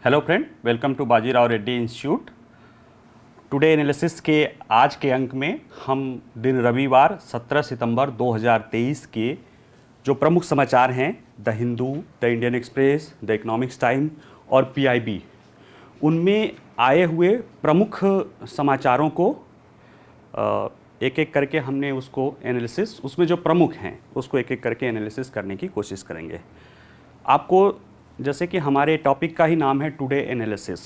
Hello friend, welcome to Bajirao Reddy institute. Today analysis के आज के अंक में हम दिन रविवार 17 सितंबर 2023 के जो प्रमुख समाचार हैं the Hindu, the Indian express, the economics time और पीआईबी, उनमें आए हुए प्रमुख समाचारों को एक एक करके हमने उसको एनालिसिस, उसमें जो प्रमुख हैं उसको एक एक करके एनालिसिस करने की कोशिश करेंगे। आपको जैसे कि हमारे टॉपिक का ही नाम है टुडे एनालिसिस,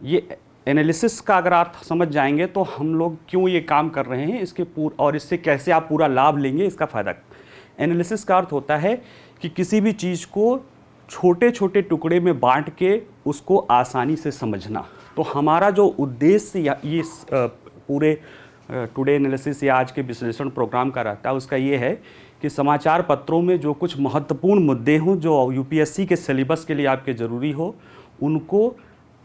ये एनालिसिस का अगर आप समझ जाएंगे तो हम लोग क्यों ये काम कर रहे हैं इसके और इससे कैसे आप पूरा लाभ लेंगे, इसका फ़ायदा। एनालिसिस का अर्थ होता है कि किसी भी चीज़ को छोटे छोटे टुकड़े में बांट के उसको आसानी से समझना। तो हमारा जो उद्देश्य या ये पूरे टुडे एनालिसिस या आज के विश्लेषण प्रोग्राम का रहता है उसका ये है कि समाचार पत्रों में जो कुछ महत्वपूर्ण मुद्दे हों जो यूपीएससी के सिलेबस के लिए आपके ज़रूरी हो, उनको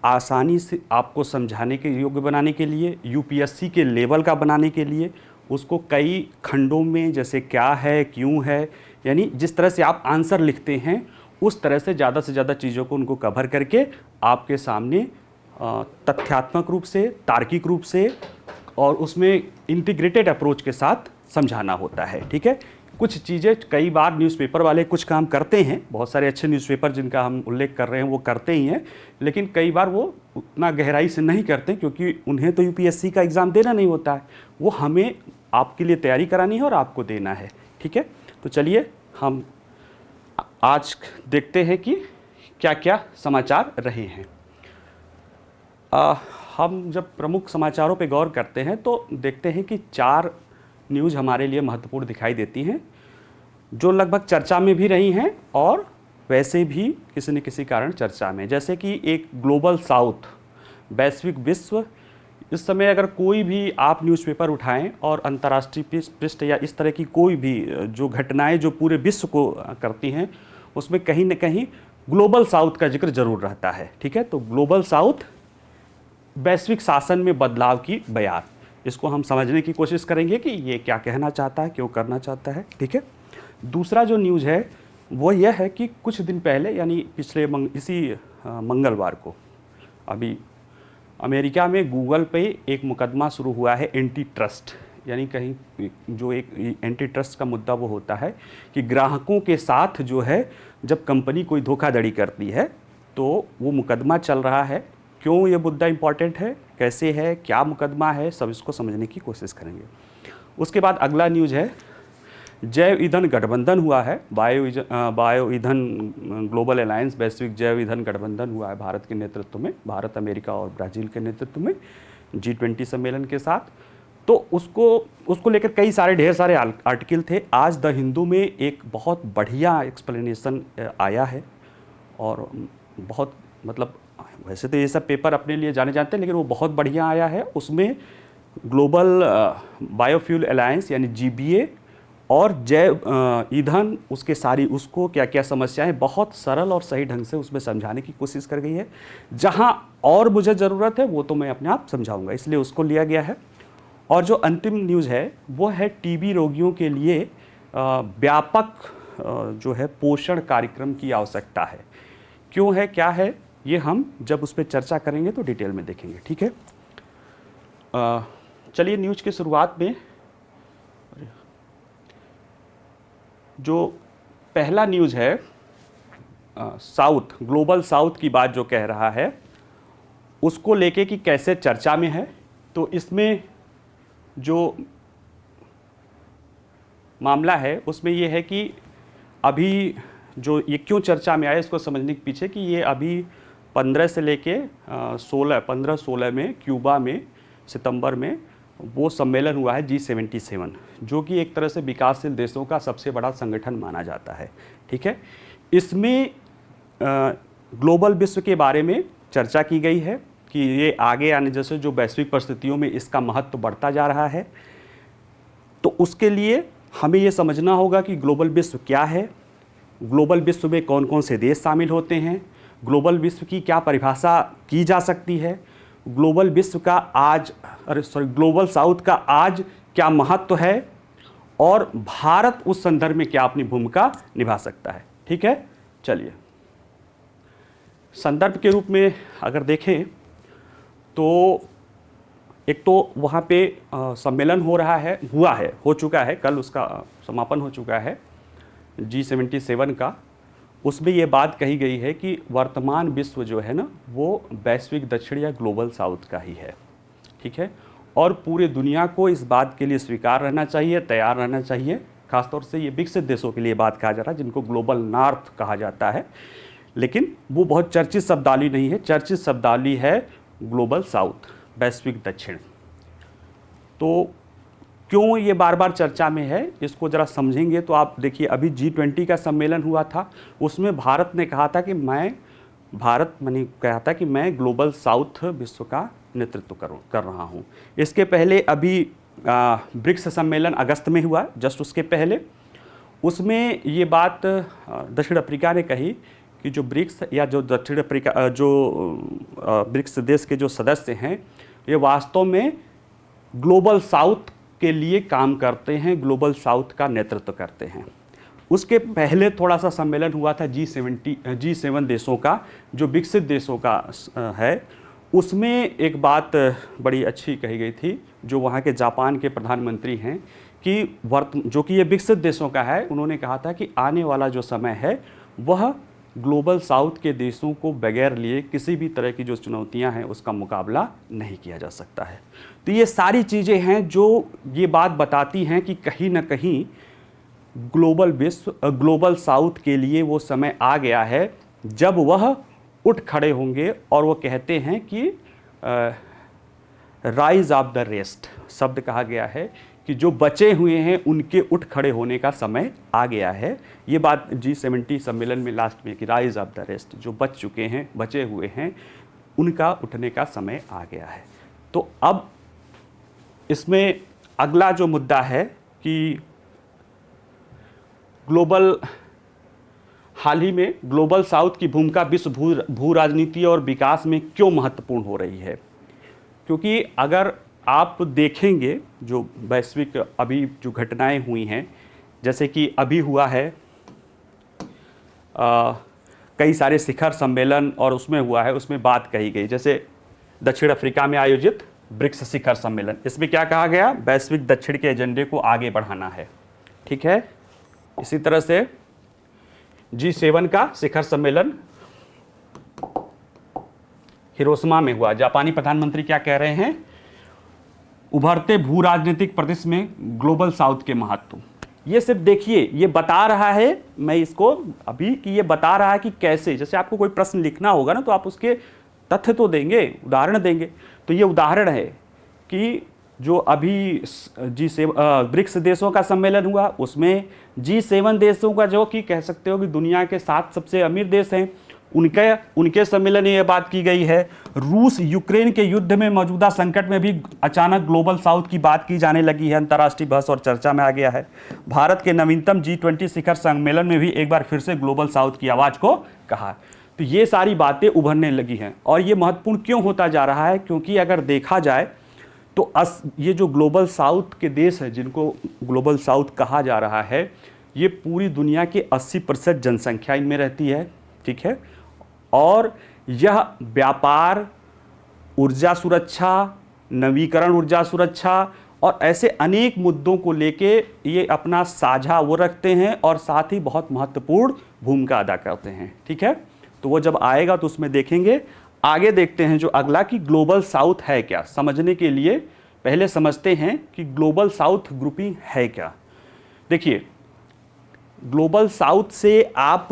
आसानी से आपको समझाने के योग्य बनाने के लिए, यूपीएससी के लेवल का बनाने के लिए उसको कई खंडों में, जैसे क्या है, क्यों है, यानी जिस तरह से आप आंसर लिखते हैं उस तरह से ज़्यादा चीज़ों को उनको कवर करके आपके सामने तथ्यात्मक रूप से, तार्किक रूप से और उसमें इंटीग्रेटेड अप्रोच के साथ समझाना होता है। ठीक है, कुछ चीज़ें कई बार न्यूज़पेपर वाले कुछ काम करते हैं, बहुत सारे अच्छे न्यूज़पेपर जिनका हम उल्लेख कर रहे हैं वो करते ही हैं, लेकिन कई बार वो उतना गहराई से नहीं करते क्योंकि उन्हें तो यूपीएससी का एग्ज़ाम देना नहीं होता है, वो हमें आपके लिए तैयारी करानी है और आपको देना है। ठीक है, तो चलिए हम आज देखते हैं कि क्या क्या समाचार रहे हैं। हम जब प्रमुख समाचारों पे गौर करते हैं तो देखते हैं कि 4 न्यूज़ हमारे लिए महत्वपूर्ण दिखाई देती हैं जो लगभग चर्चा में भी रही हैं और वैसे भी किसी न किसी कारण चर्चा में। जैसे कि एक ग्लोबल साउथ, वैश्विक विश्व, इस समय अगर कोई भी आप न्यूज़पेपर उठाएं और अंतर्राष्ट्रीय पृष्ठ या इस तरह की कोई भी जो घटनाएं जो पूरे विश्व को करती हैं उसमें कहीं न कहीं ग्लोबल साउथ का जिक्र ज़रूर रहता है। ठीक है, तो ग्लोबल साउथ, वैश्विक शासन में बदलाव की बयान, इसको हम समझने की कोशिश करेंगे कि ये क्या कहना चाहता है, क्यों करना चाहता है। ठीक है, दूसरा जो न्यूज़ है वो यह है कि कुछ दिन पहले यानी पिछले इसी मंगलवार को अभी अमेरिका में गूगल पे एक मुकदमा शुरू हुआ है एंटी ट्रस्ट, यानी कहीं जो एक एंटी ट्रस्ट का मुद्दा वो होता है कि ग्राहकों के साथ जो है जब कंपनी कोई धोखाधड़ी करती है तो वो मुकदमा चल रहा है। क्यों ये मुद्दा इम्पॉर्टेंट है, कैसे है, क्या मुकदमा है, सब इसको समझने की कोशिश करेंगे। उसके बाद अगला न्यूज़ है जैव ईंधन गठबंधन हुआ है, बायो ईंधन ग्लोबल अलायंस, वैश्विक जैव ईंधन गठबंधन हुआ है भारत के नेतृत्व में, भारत, अमेरिका और ब्राज़ील के नेतृत्व में G20 सम्मेलन के साथ। तो उसको लेकर कई सारे ढेर सारे आर्टिकल थे। आज द हिंदू में एक बहुत बढ़िया एक्सप्लेनेशन आया है और बहुत मतलब वैसे तो ये सब पेपर अपने लिए जाने जाते हैं लेकिन वो बहुत बढ़िया आया है। उसमें ग्लोबल बायोफ्यूल अलायंस यानी GBA और जैव ईंधन, उसके सारी उसको क्या क्या समस्याएं बहुत सरल और सही ढंग से उसमें समझाने की कोशिश कर गई है। जहां और मुझे ज़रूरत है वो तो मैं अपने आप समझाऊंगा, इसलिए उसको लिया गया है। और जो अंतिम न्यूज़ है वो है टीबी रोगियों के लिए व्यापक जो है पोषण कार्यक्रम की आवश्यकता है। क्यों है, क्या है, ये हम जब उस पर चर्चा करेंगे तो डिटेल में देखेंगे। ठीक है, चलिए न्यूज़ की शुरुआत में जो पहला न्यूज़ है साउथ, ग्लोबल साउथ की बात जो कह रहा है उसको लेके कि कैसे चर्चा में है। तो इसमें जो मामला है उसमें ये है कि अभी जो ये क्यों चर्चा में आया इसको समझने के पीछे कि ये अभी 15 से लेके 15-16 में क्यूबा में सितंबर में वो सम्मेलन हुआ है G77, जो कि एक तरह से विकासशील देशों का सबसे बड़ा संगठन माना जाता है। ठीक है, इसमें ग्लोबल विश्व के बारे में चर्चा की गई है कि ये आगे आने जैसे जो वैश्विक परिस्थितियों में इसका महत्व बढ़ता जा रहा है, तो उसके लिए हमें ये समझना होगा कि ग्लोबल विश्व क्या है, ग्लोबल विश्व में कौन कौन से देश शामिल होते हैं, ग्लोबल विश्व की क्या परिभाषा की जा सकती है, ग्लोबल विश्व का ग्लोबल साउथ का आज क्या महत्व है और भारत उस संदर्भ में क्या अपनी भूमिका निभा सकता है। ठीक है, चलिए संदर्भ के रूप में अगर देखें तो एक तो वहाँ पे सम्मेलन हो चुका है, कल उसका समापन हो चुका है G77 का। उसमें ये बात कही गई है कि वर्तमान विश्व जो है ना वो वैश्विक दक्षिण या ग्लोबल साउथ का ही है, ठीक है। और पूरे दुनिया को इस बात के लिए स्वीकार रहना चाहिए, तैयार रहना चाहिए। खासतौर से ये विकसित देशों के लिए बात कहा जा रहा है जिनको ग्लोबल नॉर्थ कहा जाता है, लेकिन वो बहुत चर्चित शब्दावली नहीं है। चर्चित शब्दावली है ग्लोबल साउथ, वैश्विक दक्षिण। तो क्यों ये बार बार चर्चा में है, इसको ज़रा समझेंगे तो आप देखिए, अभी G20 का सम्मेलन हुआ था, उसमें भारत ने कहा था कि मैं ग्लोबल साउथ विश्व का नेतृत्व कर रहा हूँ। इसके पहले अभी ब्रिक्स सम्मेलन अगस्त में हुआ, जस्ट उसके पहले, उसमें ये बात दक्षिण अफ्रीका ने कही कि जो ब्रिक्स या जो दक्षिण अफ्रीका ब्रिक्स देश के जो सदस्य हैं ये वास्तव में ग्लोबल साउथ के लिए काम करते हैं, ग्लोबल साउथ का नेतृत्व करते हैं। उसके पहले थोड़ा सा सम्मेलन हुआ था G7 देशों का, जो विकसित देशों का है। उसमें एक बात बड़ी अच्छी कही गई थी, जो वहाँ के जापान के प्रधानमंत्री हैं कि जो कि ये विकसित देशों का है, उन्होंने कहा था कि आने वाला जो समय है वह ग्लोबल साउथ के देशों को बगैर लिए किसी भी तरह की जो चुनौतियां हैं उसका मुकाबला नहीं किया जा सकता है। तो ये सारी चीज़ें हैं जो ये बात बताती हैं कि कहीं ना कहीं ग्लोबल साउथ के लिए वो समय आ गया है जब वह उठ खड़े होंगे। और वो कहते हैं कि राइज ऑफ द रेस्ट शब्द कहा गया है कि जो बचे हुए हैं उनके उठ खड़े होने का समय आ गया है। ये बात G70 सम्मेलन में लास्ट में कि राइज ऑफ द रेस्ट, जो बच चुके हैं, बचे हुए हैं, उनका उठने का समय आ गया है। तो अब इसमें अगला जो मुद्दा है कि हाल ही में ग्लोबल साउथ की भूमिका विश्व भू राजनीति और विकास में क्यों महत्वपूर्ण हो रही है। क्योंकि अगर आप देखेंगे जो वैश्विक अभी जो घटनाएं हुई हैं, जैसे कि अभी हुआ है कई सारे शिखर सम्मेलन और उसमें हुआ है, उसमें बात कही गई, जैसे दक्षिण अफ्रीका में आयोजित ब्रिक्स शिखर सम्मेलन, इसमें क्या कहा गया, वैश्विक दक्षिण के एजेंडे को आगे बढ़ाना है, ठीक है। इसी तरह से G7 का शिखर सम्मेलन हिरोशिमा में हुआ। जापानी प्रधानमंत्री क्या कह रहे हैं, उभरते भू राजनीतिक परिदृश्य में ग्लोबल साउथ के महत्व। ये सिर्फ देखिए, ये बता रहा है, मैं इसको अभी कि ये बता रहा है कि कैसे, जैसे आपको कोई प्रश्न लिखना होगा ना तो आप उसके तथ्य तो देंगे, उदाहरण देंगे। तो ये उदाहरण है कि जो अभी ब्रिक्स देशों का सम्मेलन हुआ, उसमें G7 देशों का, जो कि कह सकते हो कि दुनिया के 7 सबसे अमीर देश हैं, उनके सम्मेलन में यह बात की गई है। रूस यूक्रेन के युद्ध में मौजूदा संकट में भी अचानक ग्लोबल साउथ की बात की जाने लगी है, अंतर्राष्ट्रीय बहस और चर्चा में आ गया है। भारत के नवीनतम G20 शिखर सम्मेलन में भी एक बार फिर से ग्लोबल साउथ की आवाज़ को कहा। तो ये सारी बातें उभरने लगी हैं। और ये महत्वपूर्ण क्यों होता जा रहा है, क्योंकि अगर देखा जाए तो ये जो ग्लोबल साउथ के देश है, जिनको ग्लोबल साउथ कहा जा रहा है, ये पूरी दुनिया के 80% जनसंख्या इनमें रहती है, ठीक है। और यह व्यापार, ऊर्जा सुरक्षा, नवीकरण ऊर्जा सुरक्षा और ऐसे अनेक मुद्दों को लेके ये अपना साझा वो रखते हैं और साथ ही बहुत महत्वपूर्ण भूमिका अदा करते हैं, ठीक है। तो वो जब आएगा तो उसमें देखेंगे। आगे देखते हैं जो अगला कि ग्लोबल साउथ है क्या। समझने के लिए पहले समझते हैं कि ग्लोबल साउथ ग्रुपिंग है क्या। देखिए, ग्लोबल साउथ से आप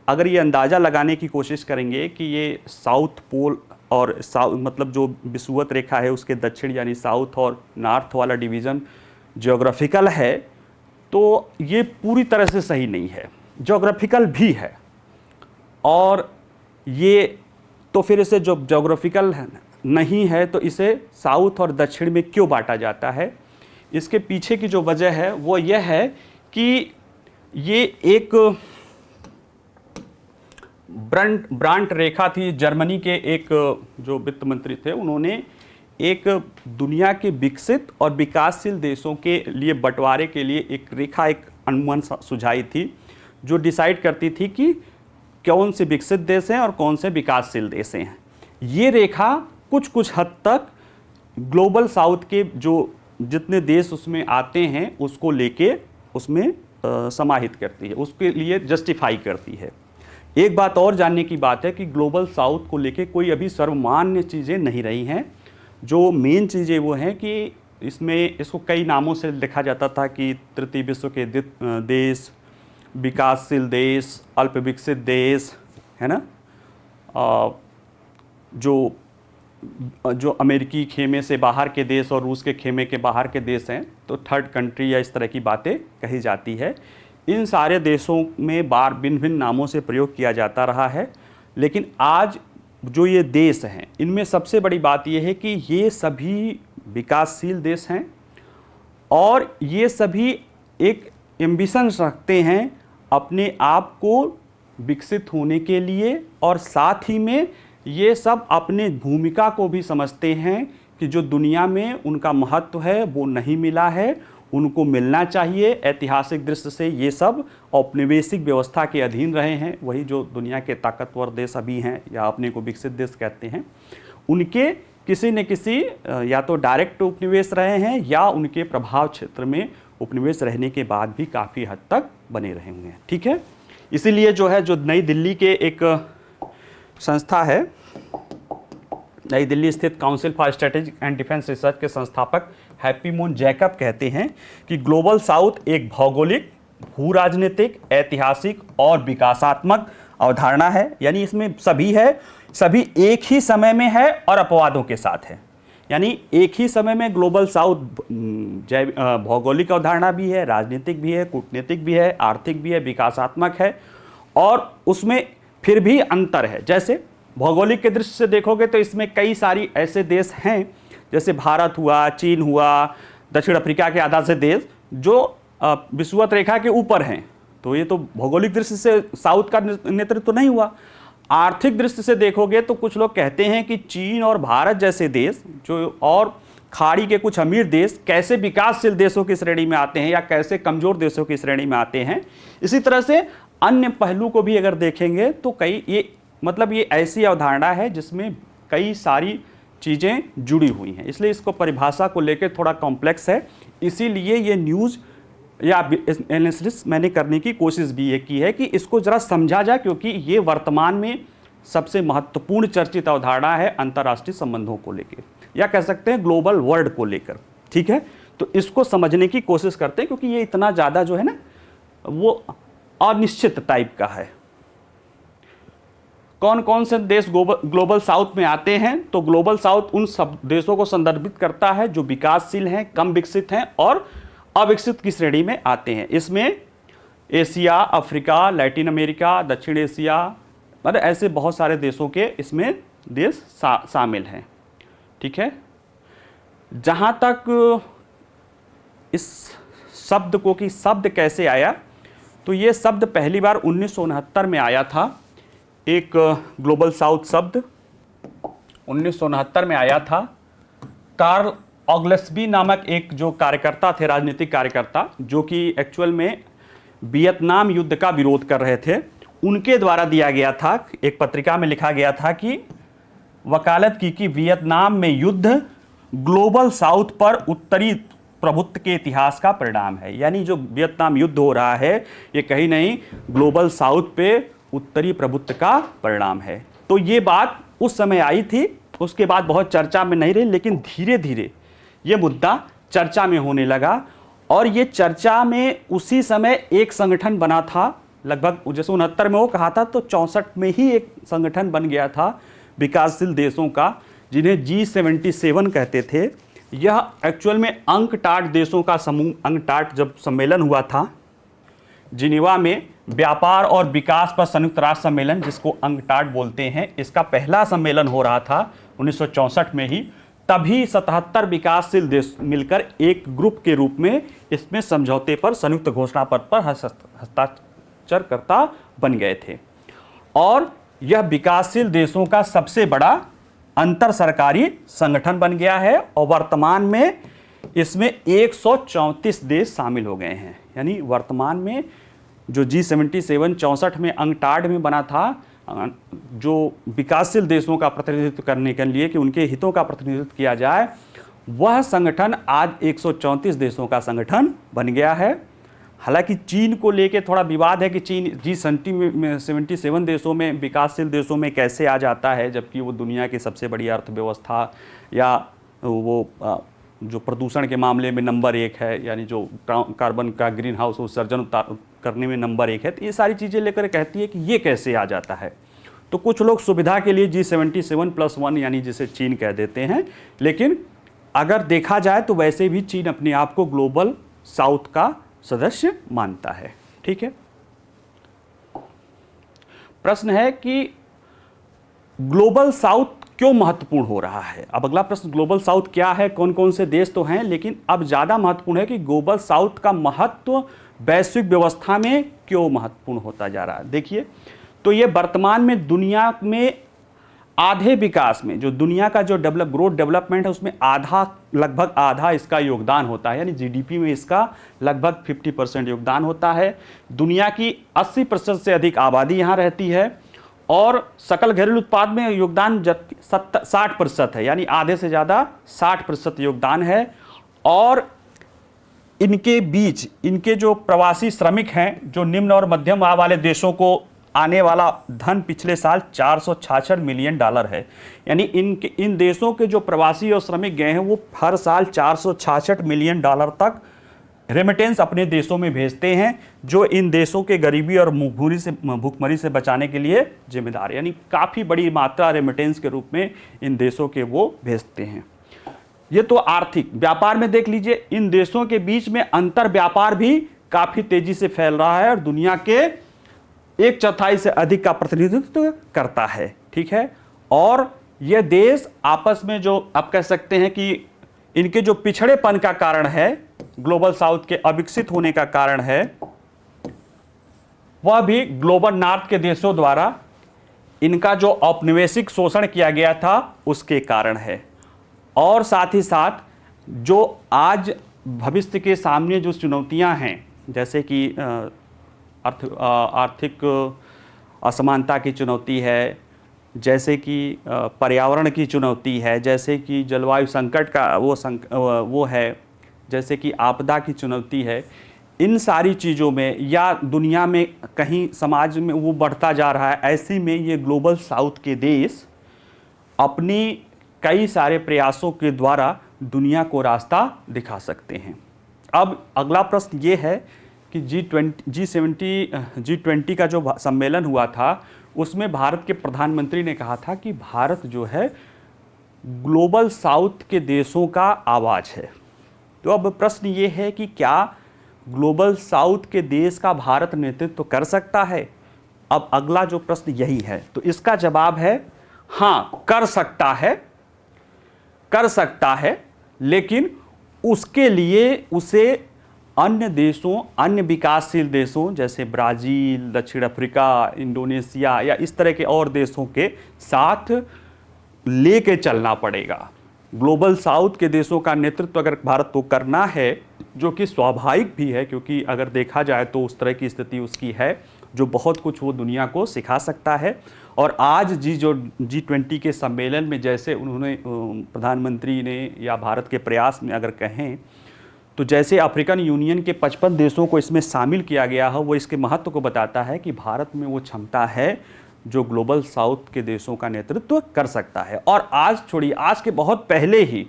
अगर ये अंदाज़ा लगाने की कोशिश करेंगे कि ये साउथ पोल और मतलब जो विषुवत रेखा है उसके दक्षिण यानी साउथ और नॉर्थ वाला डिवीज़न ज्योग्राफिकल है, तो ये पूरी तरह से सही नहीं है। ज्योग्राफिकल भी है, और ये तो फिर इसे जो ज्योग्राफिकल नहीं है तो इसे साउथ और दक्षिण में क्यों बांटा जाता है। इसके पीछे की जो वजह है वो यह है कि ये एक ब्रांट रेखा थी। जर्मनी के एक जो वित्त मंत्री थे, उन्होंने एक दुनिया के विकसित और विकासशील देशों के लिए बंटवारे के लिए एक रेखा, एक अनुमान सुझाई थी, जो डिसाइड करती थी कि कौन से विकसित देश हैं और कौन से विकासशील देश हैं। ये रेखा कुछ कुछ हद तक ग्लोबल साउथ के जो जितने देश उसमें आते हैं उसको लेके उसमें समाहित करती है, उसके लिए जस्टिफाई करती है। एक बात और जानने की बात है कि ग्लोबल साउथ को लेके कोई अभी सर्वमान्य चीज़ें नहीं रही हैं। जो मेन चीज़ें वो हैं कि इसको कई नामों से लिखा जाता था कि तृतीय विश्व के देश, विकासशील देश, अल्प विकसित देश, है ना, जो अमेरिकी खेमे से बाहर के देश और रूस के खेमे के बाहर के देश हैं, तो थर्ड कंट्री या इस तरह की बातें कही जाती है। इन सारे देशों में भिन्न भिन्न नामों से प्रयोग किया जाता रहा है। लेकिन आज जो ये देश हैं, इनमें सबसे बड़ी बात यह है कि ये सभी विकासशील देश हैं और ये सभी एक एम्बिशंस रखते हैं अपने आप को विकसित होने के लिए, और साथ ही में ये सब अपने भूमिका को भी समझते हैं कि जो दुनिया में उनका महत्व है वो नहीं मिला है, उनको मिलना चाहिए। ऐतिहासिक दृष्टि से ये सब औपनिवेशिक व्यवस्था के अधीन रहे हैं। वही जो दुनिया के ताकतवर देश अभी हैं या अपने को विकसित देश कहते हैं, उनके किसी न किसी या तो डायरेक्ट उपनिवेश रहे हैं या उनके प्रभाव क्षेत्र में उपनिवेश रहने के बाद भी काफ़ी हद तक बने रहे हुए हैं। ठीक है, इसीलिए जो नई दिल्ली के एक संस्था है, नई दिल्ली स्थित council for strategic and defence research के संस्थापक हैप्पी मून जैकब कहते हैं कि ग्लोबल साउथ एक भौगोलिक, भू राजनीतिक, ऐतिहासिक और विकासात्मक अवधारणा है। यानी इसमें सभी है, सभी एक ही समय में है और अपवादों के साथ है। यानी एक ही समय में ग्लोबल साउथ भौगोलिक अवधारणा भी है, राजनीतिक भी है, कूटनीतिक भी है, आर्थिक भी है, विकासात्मक है, और उसमें फिर भी अंतर है। जैसे भौगोलिक के दृष्टि से देखोगे तो इसमें कई सारी ऐसे देश हैं, जैसे भारत हुआ, चीन हुआ, दक्षिण अफ्रीका के आधा से देश जो विषुवत रेखा के ऊपर हैं। तो ये तो भौगोलिक दृष्टि से साउथ का नेतृत्व तो नहीं हुआ। आर्थिक दृष्टि से देखोगे तो कुछ लोग कहते हैं कि चीन और भारत जैसे देश जो और खाड़ी के कुछ अमीर देश कैसे विकासशील देशों की श्रेणी में आते हैं या कैसे कमज़ोर देशों की श्रेणी में आते हैं। इसी तरह से अन्य पहलू को भी अगर देखेंगे तो ये ऐसी अवधारणा है जिसमें कई सारी चीज़ें जुड़ी हुई हैं। इसलिए इसको परिभाषा को लेकर थोड़ा कॉम्प्लेक्स है। इसीलिए ये न्यूज़ या एनालिसिस मैंने करने की कोशिश भी ये की है कि इसको ज़रा समझा जाए, क्योंकि ये वर्तमान में सबसे महत्वपूर्ण चर्चित अवधारणा है अंतर्राष्ट्रीय संबंधों को लेकर, या कह सकते हैं ग्लोबल वर्ल्ड को लेकर। ठीक है, तो इसको समझने की कोशिश करते हैं, क्योंकि ये इतना ज़्यादा जो है ना वो अनिश्चित टाइप का है। कौन कौन से देश ग्लोबल साउथ में आते हैं? तो ग्लोबल साउथ उन सब देशों को संदर्भित करता है जो विकासशील हैं, कम विकसित हैं और अविकसित की श्रेणी में आते हैं। इसमें एशिया, अफ्रीका, लैटिन अमेरिका, दक्षिण एशिया, मतलब ऐसे बहुत सारे देशों के इसमें देश शामिल हैं। ठीक है, जहाँ तक इस शब्द को कि शब्द कैसे आया, तो ये शब्द पहली बार 1969 में आया था। एक ग्लोबल साउथ शब्द 1969 में आया था। कार्ल ऑगलेस्बी नामक एक जो कार्यकर्ता थे, राजनीतिक कार्यकर्ता, जो कि एक्चुअल में वियतनाम युद्ध का विरोध कर रहे थे, उनके द्वारा दिया गया था। एक पत्रिका में लिखा गया था कि वकालत की कि वियतनाम में युद्ध ग्लोबल साउथ पर उत्तरी प्रभुत्व के इतिहास का परिणाम है। यानी जो वियतनाम युद्ध हो रहा है ये कहीं नहीं ग्लोबल साउथ पे उत्तरी प्रभुत्व का परिणाम है। तो ये बात उस समय आई थी, उसके बाद बहुत चर्चा में नहीं रही, लेकिन धीरे धीरे ये मुद्दा चर्चा में होने लगा। और ये चर्चा में उसी समय एक संगठन बना था, लगभग जैसे 69 में वो कहा था, तो 64 में ही एक संगठन बन गया था विकासशील देशों का, जिन्हें G77 कहते थे। यह एक्चुअल में अंकटाट देशों का समूह, अंकटाट जब सम्मेलन हुआ था जिनेवा में, व्यापार और विकास पर संयुक्त राष्ट्र सम्मेलन, जिसको अंकटाट बोलते हैं, इसका पहला सम्मेलन हो रहा था 1964 में ही। तभी 77 विकासशील देश मिलकर एक ग्रुप के रूप में इसमें समझौते पर, संयुक्त घोषणा पत्र पर हस्ताक्षरकर्ता बन गए थे। और यह विकासशील देशों का सबसे बड़ा अंतर सरकारी संगठन बन गया है और वर्तमान में इसमें 134 देश शामिल हो गए हैं। यानी वर्तमान में जो G77 64 में अंकटाड में बना था, जो विकासशील देशों का प्रतिनिधित्व करने के लिए कि उनके हितों का प्रतिनिधित्व किया जाए, वह संगठन आज 134 देशों का संगठन बन गया है। हालांकि चीन को लेके थोड़ा विवाद है कि चीन G77 देशों में, विकासशील देशों में कैसे आ जाता है, जबकि वो दुनिया की सबसे बड़ी अर्थव्यवस्था या वो जो प्रदूषण के मामले में नंबर 1 है, यानी जो कार्बन का ग्रीन हाउस उत्सर्जन करने में नंबर 1 है। तो ये सारी चीज़ें लेकर कहती है कि ये कैसे आ जाता है। तो कुछ लोग सुविधा के लिए G77+1 यानी जिसे चीन कह देते हैं, लेकिन अगर देखा जाए तो वैसे भी चीन अपने आप को ग्लोबल साउथ का सदस्य मानता है। ठीक है, प्रश्न है कि ग्लोबल साउथ क्यों महत्वपूर्ण हो रहा है। अब अगला प्रश्न, ग्लोबल साउथ क्या है, कौन कौन से देश तो हैं, लेकिन अब ज़्यादा महत्वपूर्ण है कि ग्लोबल साउथ का महत्व वैश्विक व्यवस्था में क्यों महत्वपूर्ण होता जा रहा है। देखिए, तो ये वर्तमान में दुनिया में आधे विकास में, जो दुनिया का जो ग्रोथ डेवलपमेंट है, उसमें आधा, लगभग आधा इसका योगदान होता है, यानी जीडीपी में इसका लगभग 50% योगदान होता है। दुनिया की 80% से अधिक आबादी यहाँ रहती है और सकल घरेलू उत्पाद में योगदान 60% है, यानी आधे से ज़्यादा 60% योगदान है। और इनके बीच इनके जो प्रवासी श्रमिक हैं, जो निम्न और मध्यम आय वाले देशों को आने वाला धन पिछले साल $466 मिलियन है। यानी इन देशों के जो प्रवासी और श्रमिक गए हैं वो हर साल $466 मिलियन तक रेमिटेंस अपने देशों में भेजते हैं, जो इन देशों के गरीबी और भूखमरी से बचाने के लिए जिम्मेदार है। यानी काफ़ी बड़ी मात्रा रेमिटेंस के रूप में इन देशों के वो भेजते हैं। ये तो आर्थिक व्यापार में देख लीजिए, इन देशों के बीच में अंतर व्यापार भी काफ़ी तेजी से फैल रहा है और दुनिया के 1/4 से अधिक का प्रतिनिधित्व करता है। ठीक है, और ये देश आपस में जो आप कह सकते हैं कि इनके जो पिछड़ेपन का कारण है, ग्लोबल साउथ के अविकसित होने का कारण है, वह भी ग्लोबल नॉर्थ के देशों द्वारा इनका जो औपनिवेशिक शोषण किया गया था उसके कारण है। और साथ ही साथ जो आज भविष्य के सामने जो चुनौतियां हैं, जैसे कि आर्थिक असमानता की चुनौती है, जैसे कि पर्यावरण की चुनौती है, जैसे कि जलवायु संकट का वो है, जैसे कि आपदा की चुनौती है, इन सारी चीज़ों में या दुनिया में कहीं समाज में वो बढ़ता जा रहा है। ऐसी में ये ग्लोबल साउथ के देश अपनी कई सारे प्रयासों के द्वारा दुनिया को रास्ता दिखा सकते हैं। अब अगला प्रश्न ये है कि G20 का जो सम्मेलन हुआ था उसमें भारत के प्रधानमंत्री ने कहा था कि भारत जो है ग्लोबल साउथ के देशों का आवाज़ है। तो अब प्रश्न ये है कि क्या ग्लोबल साउथ के देश का भारत नेतृत्व कर सकता है। अब अगला जो प्रश्न यही है, तो इसका जवाब है हाँ, कर सकता है, लेकिन उसके लिए उसे अन्य देशों, अन्य विकासशील देशों जैसे ब्राज़ील, दक्षिण अफ्रीका, इंडोनेशिया या इस तरह के और देशों के साथ लेके चलना पड़ेगा। ग्लोबल साउथ के देशों का नेतृत्व अगर भारत को करना है, जो कि स्वाभाविक भी है, क्योंकि अगर देखा जाए तो उस तरह की स्थिति उसकी है जो बहुत कुछ वो दुनिया को सिखा सकता है। और आज G20 के सम्मेलन में जैसे उन्होंने प्रधानमंत्री ने या भारत के प्रयास में अगर कहें तो जैसे अफ्रीकन यूनियन के 55 देशों को इसमें शामिल किया गया है, वो इसके महत्व को बताता है कि भारत में वो क्षमता है जो ग्लोबल साउथ के देशों का नेतृत्व कर सकता है। और आज छोड़िए, आज के बहुत पहले ही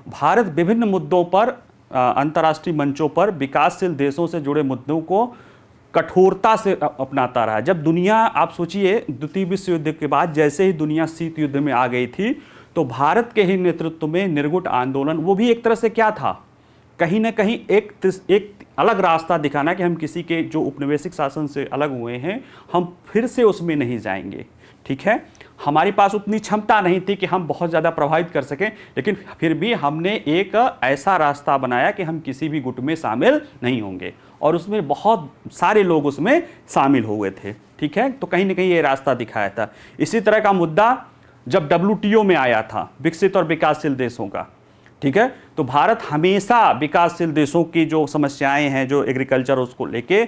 भारत विभिन्न मुद्दों पर, अंतर्राष्ट्रीय मंचों पर विकासशील देशों से जुड़े मुद्दों को कठोरता से अपनाता रहा। जब दुनिया, आप सोचिए, द्वितीय विश्व युद्ध के बाद जैसे ही दुनिया शीत युद्ध में आ गई थी, तो भारत के ही नेतृत्व में निर्गुट आंदोलन, वो भी एक तरह से क्या था, कहीं ना कहीं एक अलग रास्ता दिखाना कि हम किसी के जो उपनिवेशिक शासन से अलग हुए हैं, हम फिर से उसमें नहीं जाएंगे। ठीक है, हमारी पास उतनी क्षमता नहीं थी कि हम बहुत ज़्यादा प्रभावित कर सकें, लेकिन फिर भी हमने एक ऐसा रास्ता बनाया कि हम किसी भी गुट में शामिल नहीं होंगे, और उसमें बहुत सारे लोग उसमें शामिल हुए थे। ठीक है, तो कहीं ना कहीं ये रास्ता दिखाया था। इसी तरह का मुद्दा जब WTO में आया था, विकसित और विकासशील देशों का, ठीक है। तो भारत हमेशा विकासशील देशों की जो समस्याएं हैं, जो एग्रीकल्चर, उसको लेके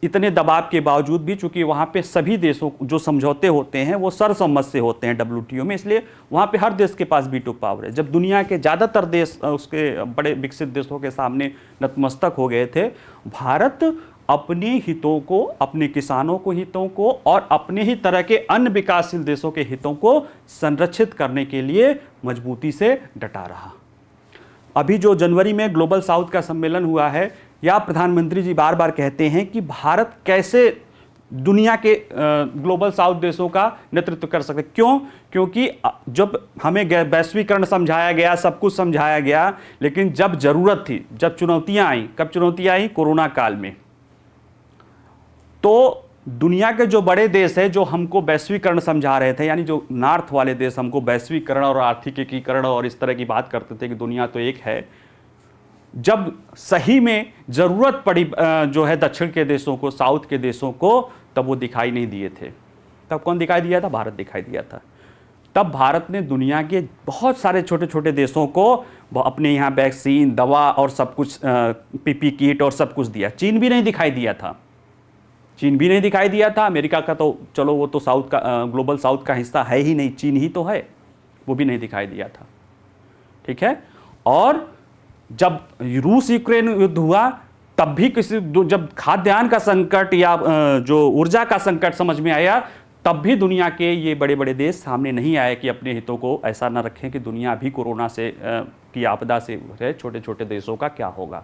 इतने दबाव के बावजूद भी, चूंकि वहां पे सभी देशों जो समझौते होते हैं वो सर्वसम्मत से होते हैं WTO में, इसलिए वहां पे हर देश के पास वीटो पावर है। जब दुनिया के ज़्यादातर देश उसके बड़े विकसित देशों के सामने नतमस्तक हो गए थे, भारत अपने हितों को, अपने किसानों को हितों को और अपने ही तरह के अन्य विकासशील देशों के हितों को संरक्षित करने के लिए मजबूती से डटा रहा। अभी जो जनवरी में ग्लोबल साउथ का सम्मेलन हुआ है, या प्रधानमंत्री जी बार बार कहते हैं कि भारत कैसे दुनिया के ग्लोबल साउथ देशों का नेतृत्व कर सकते। क्यों? क्योंकि जब हमें वैश्वीकरण समझाया गया, सब कुछ समझाया गया, लेकिन जब जरूरत थी, जब चुनौतियां आई, कब चुनौतियां आई? कोरोना काल में। तो दुनिया के जो बड़े देश है, जो हमको वैश्वीकरण समझा रहे थे, यानी जो नॉर्थ वाले देश हमको वैश्वीकरण और आर्थिक एकीकरण और इस तरह की बात करते थे कि दुनिया तो एक है, जब सही में जरूरत पड़ी जो है दक्षिण के देशों को, साउथ के देशों को, तब वो दिखाई नहीं दिए थे। तब कौन दिखाई दिया था? भारत दिखाई दिया था। तब भारत ने दुनिया के बहुत सारे छोटे छोटे देशों को अपने यहाँ वैक्सीन, दवा और सब कुछ, PP किट और सब कुछ दिया। चीन भी नहीं दिखाई दिया था। चीन भी नहीं दिखाई दिया था। अमेरिका का तो चलो वो तो साउथ का, ग्लोबल साउथ का हिस्सा है ही नहीं, चीन ही तो है, वो भी नहीं दिखाई दिया था। ठीक है। और जब रूस यूक्रेन युद्ध हुआ, तब भी जब खाद्यान्न का संकट या जो ऊर्जा का संकट समझ में आया, तब भी दुनिया के ये बड़े बड़े देश सामने नहीं आए कि अपने हितों को ऐसा न रखें कि दुनिया भी कोरोना से की आपदा से छोटे छोटे देशों का क्या होगा।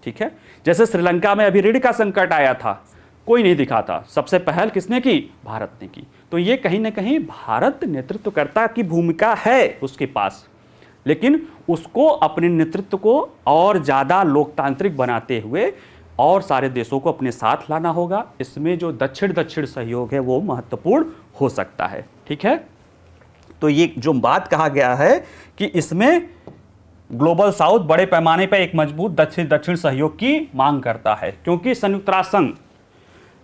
ठीक है। जैसे श्रीलंका में अभी ऋण का संकट आया था, कोई नहीं दिखा था, सबसे पहल किसने की? भारत ने की। तो ये कहीं ना कहीं भारत नेतृत्वकर्ता की भूमिका है उसके पास, लेकिन उसको अपने नेतृत्व को और ज़्यादा लोकतांत्रिक बनाते हुए और सारे देशों को अपने साथ लाना होगा। इसमें जो दक्षिण दक्षिण सहयोग है वो महत्वपूर्ण हो सकता है। ठीक है। तो ये जो बात कहा गया है कि इसमें ग्लोबल साउथ बड़े पैमाने पर एक मजबूत दक्षिण दक्षिण सहयोग की मांग करता है, क्योंकि संयुक्त राष्ट्र संघ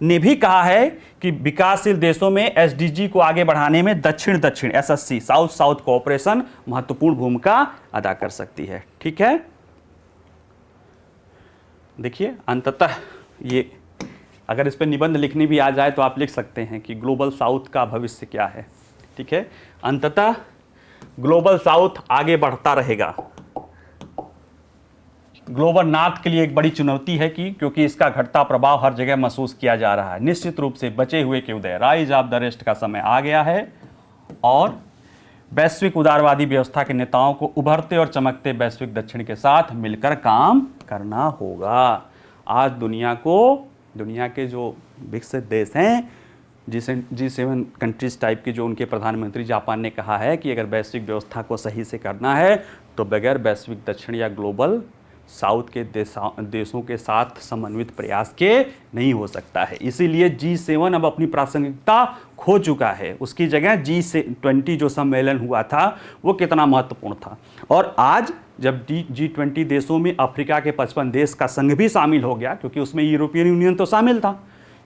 ने भी कहा है कि विकासशील देशों में SDG को आगे बढ़ाने में दक्षिण दक्षिण SSC, साउथ साउथ कोऑपरेशन महत्वपूर्ण भूमिका अदा कर सकती है। ठीक है। देखिए, अंततः ये अगर इस पर निबंध लिखनी भी आ जाए तो आप लिख सकते हैं कि ग्लोबल साउथ का भविष्य क्या है। ठीक है। अंततः ग्लोबल साउथ आगे बढ़ता रहेगा। ग्लोबल नॉर्थ के लिए एक बड़ी चुनौती है कि क्योंकि इसका घटता प्रभाव हर जगह महसूस किया जा रहा है। निश्चित रूप से बचे हुए के उदय, राइज ऑफ द रेस्ट का समय आ गया है और वैश्विक उदारवादी व्यवस्था के नेताओं को उभरते और चमकते वैश्विक दक्षिण के साथ मिलकर काम करना होगा। आज दुनिया को, दुनिया के जो विकसित देश हैं, G7 कंट्रीज टाइप के, जो उनके प्रधानमंत्री जापान ने कहा है कि अगर वैश्विक व्यवस्था को सही से करना है तो बगैर वैश्विक दक्षिण या ग्लोबल साउथ के देशों के साथ समन्वित प्रयास के नहीं हो सकता है। इसीलिए G7 अब अपनी प्रासंगिकता खो चुका है। उसकी जगह G20 जो सम्मेलन हुआ था वो कितना महत्वपूर्ण था। और आज जब G20 देशों में अफ्रीका के 55 देश का संघ भी शामिल हो गया, क्योंकि उसमें यूरोपियन यूनियन तो शामिल था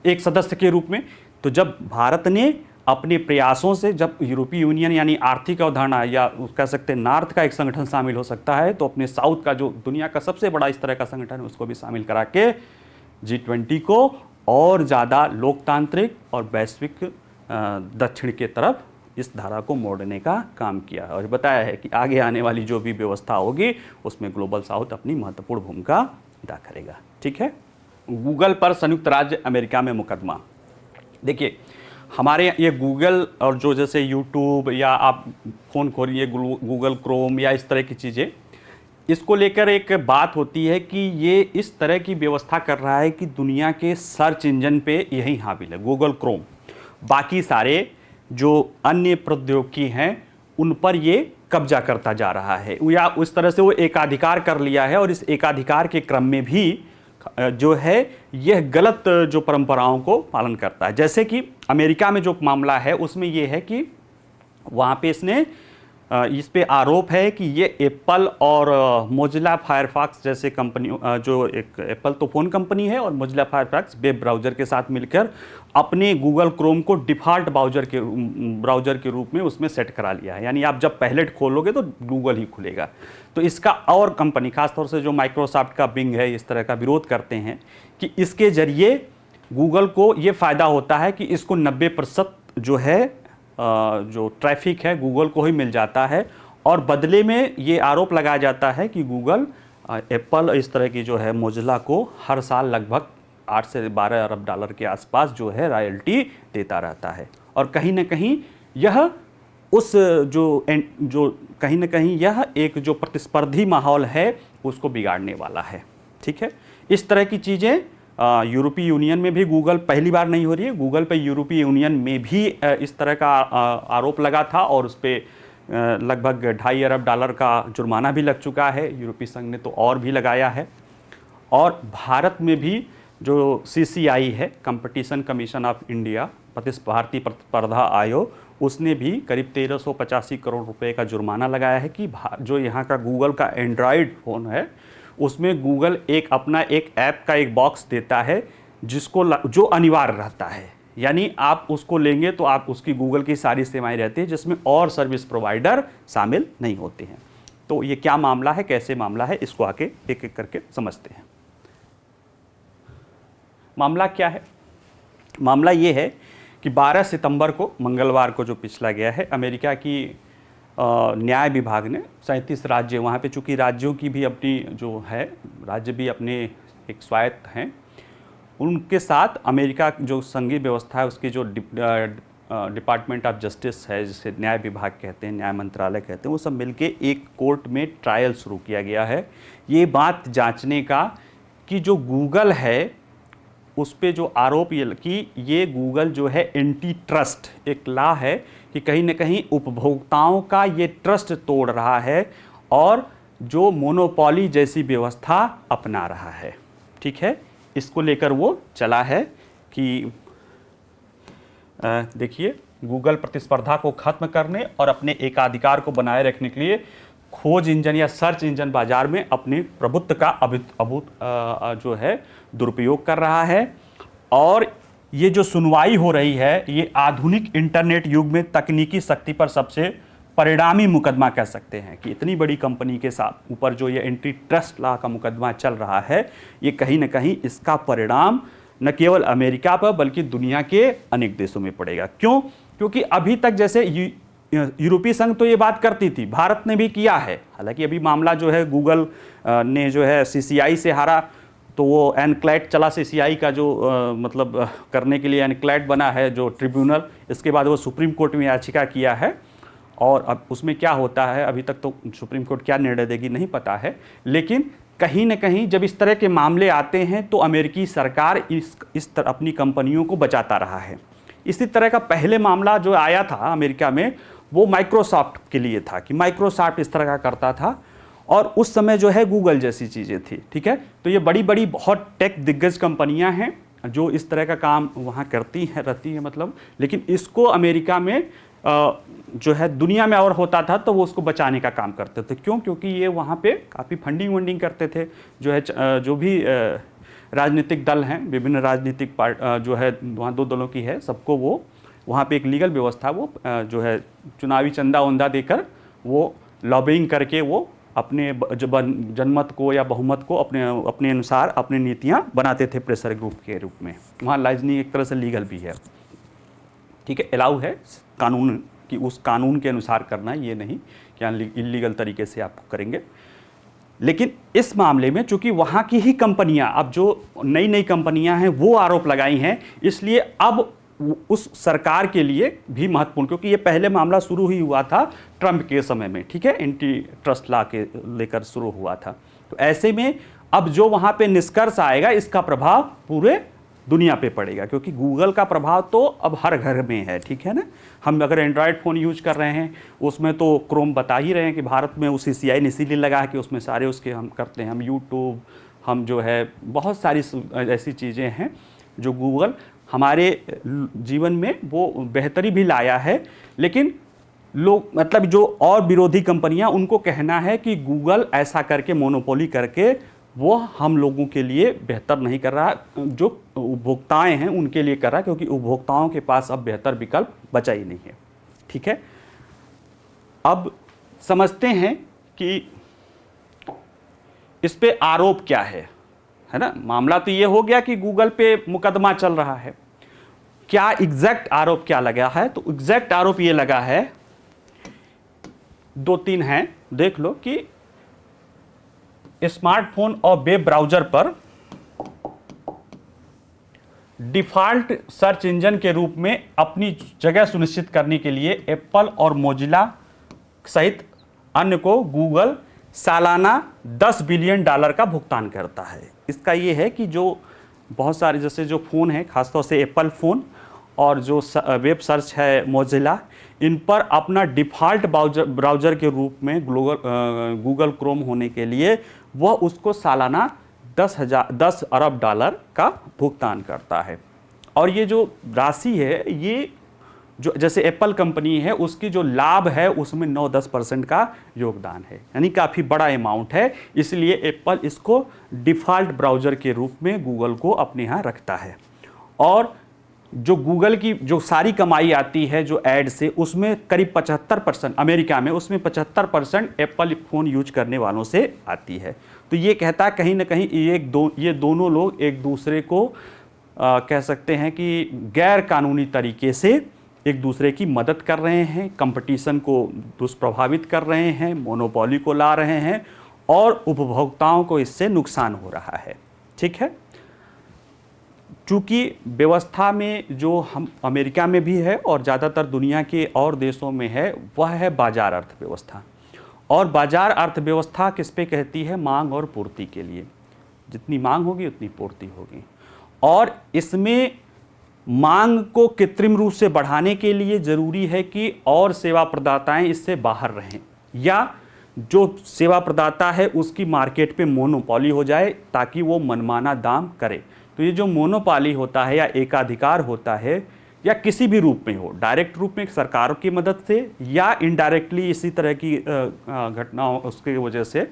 एक सदस्य के रूप में, तो जब भारत ने अपने प्रयासों से, जब यूरोपीय यूनियन यानी आर्थिक अवधारणा या कह सकते हैं नॉर्थ का एक संगठन शामिल हो सकता है, तो अपने साउथ का जो दुनिया का सबसे बड़ा इस तरह का संगठन है उसको भी शामिल करा के G20 को और ज़्यादा लोकतांत्रिक और वैश्विक दक्षिण के तरफ इस धारा को मोड़ने का काम किया है। और बताया है कि आगे आने वाली जो भी व्यवस्था होगी उसमें ग्लोबल साउथ अपनी महत्वपूर्ण भूमिका अदा करेगा। ठीक है। गूगल पर संयुक्त राज्य अमेरिका में मुकदमा। देखिए, हमारे ये गूगल और जो जैसे यूट्यूब या आप फ़ोन खोलिए गूगल क्रोम या इस तरह की चीज़ें, इसको लेकर एक बात होती है कि ये इस तरह की व्यवस्था कर रहा है कि दुनिया के सर्च इंजन पे यही हाविल है, गूगल क्रोम। बाकी सारे जो अन्य प्रौद्योगिकी हैं उन पर ये कब्जा करता जा रहा है, या उस तरह से वो एकाधिकार कर लिया है। और इस एकाधिकार के क्रम में भी जो है यह गलत जो परंपराओं को पालन करता है। जैसे कि अमेरिका में जो मामला है उसमें यह है कि वहाँ पे इसने इस पे आरोप है कि ये एप्पल और मोजिला फायरफॉक्स जैसे कंपनियों, जो एक एप्पल तो फ़ोन कंपनी है और मोजिला फायरफॉक्स वेब ब्राउज़र के साथ मिलकर अपने गूगल क्रोम को डिफ़ॉल्ट ब्राउज़र के रूप में उसमें सेट करा लिया है। यानी आप जब पहले खोलोगे तो गूगल ही खुलेगा। तो इसका और कंपनी खासतौर से जो माइक्रोसॉफ्ट का बिंग है इस तरह का विरोध करते हैं कि इसके ज़रिए गूगल को ये फ़ायदा होता है कि इसको 90% जो है जो ट्रैफिक है गूगल को ही मिल जाता है, और बदले में ये आरोप लगाया जाता है कि गूगल एप्पल इस तरह की जो है मोजिला को हर साल लगभग 8 से 12 अरब डॉलर के आसपास जो है रॉयल्टी देता रहता है। और कहीं ना कहीं यह उस जो कहीं ना कहीं यह एक जो प्रतिस्पर्धी माहौल है उसको बिगाड़ने वाला है। ठीक है, इस तरह की चीज़ें यूरोपीय यूनियन में भी गूगल पहली बार नहीं हो रही है। गूगल पे यूरोपीय यूनियन में भी इस तरह का आरोप लगा था और उस पर लगभग 2.5 अरब डॉलर का जुर्माना भी लग चुका है। यूरोपीय संघ ने तो और भी लगाया है। और भारत में भी जो CCI है, कंपटीशन कमीशन ऑफ इंडिया, भारतीय प्रतिस्पर्धा आयोग, उसने भी करीब 1385 करोड़ रुपए का जुर्माना लगाया है कि जो यहाँ का गूगल का एंड्रॉयड फ़ोन है उसमें गूगल अपना एक ऐप का एक बॉक्स देता है जो अनिवार्य रहता है। यानी आप उसको लेंगे तो आप उसकी गूगल की सारी सेवाएं रहती हैं जिसमें और सर्विस प्रोवाइडर शामिल नहीं होते हैं। तो ये क्या मामला है, कैसे मामला है, इसको आके एक एक करके समझते हैं। मामला क्या है? मामला ये है कि 12 सितंबर को, मंगलवार को जो पिछला गया है, अमेरिका की न्याय विभाग ने 37 राज्य, वहाँ पे चूँकि राज्यों की भी अपनी जो है, राज्य भी अपने एक स्वायत्त हैं, उनके साथ अमेरिका जो संघीय व्यवस्था है उसकी जो डिपार्टमेंट ऑफ जस्टिस है, जिसे न्याय विभाग कहते हैं, न्याय मंत्रालय कहते हैं, वो सब मिलके एक कोर्ट में ट्रायल शुरू किया गया है ये बात जांचने का कि जो गूगल है उस पे जो आरोप ये कि ये गूगल जो है एंटी ट्रस्ट एक लॉ है कि कहीं ना कहीं उपभोक्ताओं का ये ट्रस्ट तोड़ रहा है और जो मोनोपोली जैसी व्यवस्था अपना रहा है। ठीक है, इसको लेकर वो चला है कि देखिए, गूगल प्रतिस्पर्धा को खत्म करने और अपने एकाधिकार को बनाए रखने के लिए खोज इंजन या सर्च इंजन बाजार में अपने प्रभुत्व का जो है दुरुपयोग कर रहा है। और ये जो सुनवाई हो रही है ये आधुनिक इंटरनेट युग में तकनीकी शक्ति पर सबसे परिणामी मुकदमा कह सकते हैं कि इतनी बड़ी कंपनी के साथ ऊपर जो ये एंटी ट्रस्ट लॉ का मुकदमा चल रहा है, ये कहीं ना कहीं इसका परिणाम न केवल अमेरिका पर बल्कि दुनिया के अनेक देशों में पड़ेगा। क्यों? क्योंकि अभी तक जैसे यूरोपीय संघ तो ये बात करती थी, भारत ने भी किया है, हालांकि अभी मामला जो है गूगल ने जो है CCI से हारा, तो वो एनक्लैट चला CCI का जो मतलब करने के लिए एनक्लैट बना है जो ट्रिब्यूनल, इसके बाद वो सुप्रीम कोर्ट में याचिका किया है और अब उसमें क्या होता है अभी तक तो सुप्रीम कोर्ट क्या निर्णय देगी नहीं पता है। लेकिन कहीं न कहीं जब इस तरह के मामले आते हैं तो अमेरिकी सरकार इस तरह अपनी कंपनियों को बचाता रहा है। इसी तरह का पहले मामला जो आया था अमेरिका में वो माइक्रोसॉफ्ट के लिए था कि माइक्रोसॉफ्ट इस तरह का करता था और उस समय जो है गूगल जैसी चीज़ें थी। ठीक है, तो ये बड़ी बड़ी बहुत टेक दिग्गज कंपनियां हैं जो इस तरह का काम वहाँ रहती है मतलब, लेकिन इसको अमेरिका में जो है दुनिया में और होता था तो वो उसको बचाने का काम करते थे। क्यों? क्योंकि ये वहाँ पे काफ़ी फंडिंग करते थे। जो है जो भी राजनीतिक दल हैं, विभिन्न राजनीतिक जो है वहाँ 2 दलों की है, सबको वो वहाँ पे एक लीगल व्यवस्था वो जो है चुनावी चंदा वंदा देकर वो लॉबिंग करके वो अपने जनमत को या बहुमत को अपने अनुसार अपनी नीतियाँ बनाते थे प्रेशर ग्रुप के रूप में। वहाँ लाइजनिंग एक तरह से लीगल भी है। ठीक है, अलाउ है कानून कि उस कानून के अनुसार करना, ये नहीं कि इलीगल तरीके से आप करेंगे। लेकिन इस मामले में चूंकि वहाँ की ही कंपनियाँ, अब जो नई कंपनियाँ हैं वो आरोप लगाई हैं, इसलिए अब उस सरकार के लिए भी महत्वपूर्ण, क्योंकि ये पहले मामला शुरू ही हुआ था ट्रंप के समय में। ठीक है, एंटी ट्रस्ट लॉ के लेकर शुरू हुआ था। तो ऐसे में अब जो वहाँ पे निष्कर्ष आएगा इसका प्रभाव पूरे दुनिया पे पड़ेगा, क्योंकि गूगल का प्रभाव तो अब हर घर में है। ठीक है ना, हम अगर एंड्रॉयड फ़ोन यूज कर रहे हैं उसमें तो क्रोम बता ही रहे हैं कि भारत में उस CCI ने इसीलिए लगा है कि उसमें सारे उसके हम करते हैं, हम यूट्यूब, हम जो है बहुत सारी ऐसी चीज़ें हैं जो गूगल हमारे जीवन में वो बेहतरी भी लाया है। लेकिन लोग मतलब जो और विरोधी कंपनियां, उनको कहना है कि गूगल ऐसा करके मोनोपोली करके वो हम लोगों के लिए बेहतर नहीं कर रहा, जो उपभोक्ताएं हैं उनके लिए कर रहा है, क्योंकि उपभोक्ताओं के पास अब बेहतर विकल्प बचा ही नहीं है। ठीक है, अब समझते हैं कि इस पे आरोप क्या है ना। मामला तो ये हो गया कि गूगल पे मुकदमा चल रहा है। क्या एग्जैक्ट आरोप क्या लगा है? तो एग्जैक्ट आरोप ये लगा है, 2-3 हैं, देख लो, कि स्मार्टफोन और वेब ब्राउज़र पर डिफ़ॉल्ट सर्च इंजन के रूप में अपनी जगह सुनिश्चित करने के लिए एप्पल और मोजिला सहित अन्य को गूगल सालाना $10 बिलियन का भुगतान करता है। इसका ये है कि जो बहुत सारे जैसे जो फ़ोन हैं, ख़ासतौर से एप्पल फ़ोन और जो वेब सर्च है मोजिला, इन पर अपना डिफ़ॉल्ट ब्राउज़र के रूप में गूगल क्रोम होने के लिए वह उसको सालाना $10 अरब का भुगतान करता है। और ये जो राशि है, ये जो जैसे एप्पल कंपनी है उसकी जो लाभ है उसमें 9-10% का योगदान है, यानी काफ़ी बड़ा अमाउंट है। इसलिए एप्पल इसको डिफ़ॉल्ट ब्राउज़र के रूप में गूगल को अपने यहाँ रखता है। और जो गूगल की जो सारी कमाई आती है जो ऐड से, उसमें करीब 75% अमेरिका में, उसमें 75% एप्पल फ़ोन यूज करने वालों से आती है। तो ये कहता है कहीं ना कहीं ये दोनों लोग एक दूसरे को कह सकते हैं कि गैर कानूनी तरीके से एक दूसरे की मदद कर रहे हैं, कंपटीशन को दुष्प्रभावित कर रहे हैं, मोनोपोली को ला रहे हैं और उपभोक्ताओं को इससे नुकसान हो रहा है। ठीक है, चूँकि व्यवस्था में जो हम अमेरिका में भी है और ज़्यादातर दुनिया के और देशों में है, वह है बाजार अर्थव्यवस्था। और बाजार अर्थव्यवस्था किस पे कहती है? मांग और पूर्ति के लिए। जितनी मांग होगी उतनी पूर्ति होगी। और इसमें मांग को कृत्रिम रूप से बढ़ाने के लिए ज़रूरी है कि और सेवा प्रदाताएं इससे बाहर रहें, या जो सेवा प्रदाता है उसकी मार्केट पे मोनोपोली हो जाए ताकि वो मनमाना दाम करे। तो ये जो मोनोपोली होता है या एकाधिकार होता है, या किसी भी रूप में हो, डायरेक्ट रूप में सरकारों की मदद से या इनडायरेक्टली इसी तरह की घटनाओं उसकी वजह से,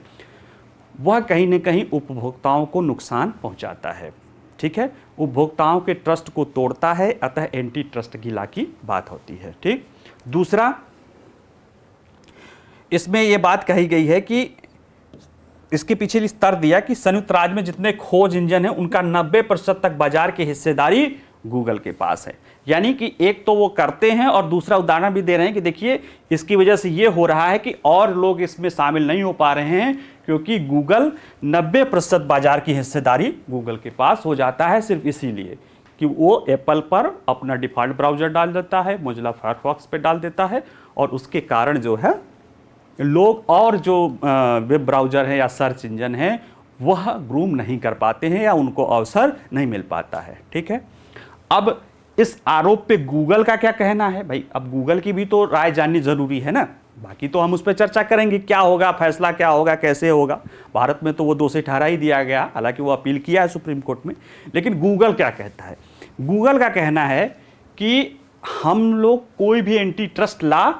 वह कहीं न कहीं उपभोक्ताओं को नुकसान पहुंचाता है। ठीक है, उपभोक्ताओं के ट्रस्ट को तोड़ता है, अतः एंटी ट्रस्ट गिला की बात होती है। ठीक, दूसरा इसमें यह बात कही गई है कि इसके पीछे स्तर दिया कि संयुक्त राज्य में जितने खोज इंजन हैं उनका 90% तक बाजार की हिस्सेदारी गूगल के पास है। यानी कि एक तो वो करते हैं और दूसरा उदाहरण भी दे रहे हैं कि देखिए इसकी वजह से ये हो रहा है कि और लोग इसमें शामिल नहीं हो पा रहे हैं, क्योंकि गूगल 90% बाजार की हिस्सेदारी गूगल के पास हो जाता है, सिर्फ इसीलिए कि वो एप्पल पर अपना डिफ़ॉल्ट ब्राउज़र डाल देता है, मोजिला फायरफॉक्स पे डाल देता है, और उसके कारण जो है लोग और जो वेब ब्राउज़र है या सर्च इंजन है वह ग्रूम नहीं कर पाते हैं या उनको अवसर नहीं मिल पाता है। ठीक है, अब इस आरोप पे गूगल का क्या कहना है? भाई अब गूगल की भी तो राय जाननी ज़रूरी है ना। बाकी तो हम उस पर चर्चा करेंगे, क्या होगा, फैसला क्या होगा, कैसे होगा। भारत में तो वो दोषी ठहरा ही दिया गया, हालांकि वो अपील किया है सुप्रीम कोर्ट में। लेकिन गूगल क्या कहता है? गूगल का कहना है कि हम लोग कोई भी एंटी ट्रस्ट लॉ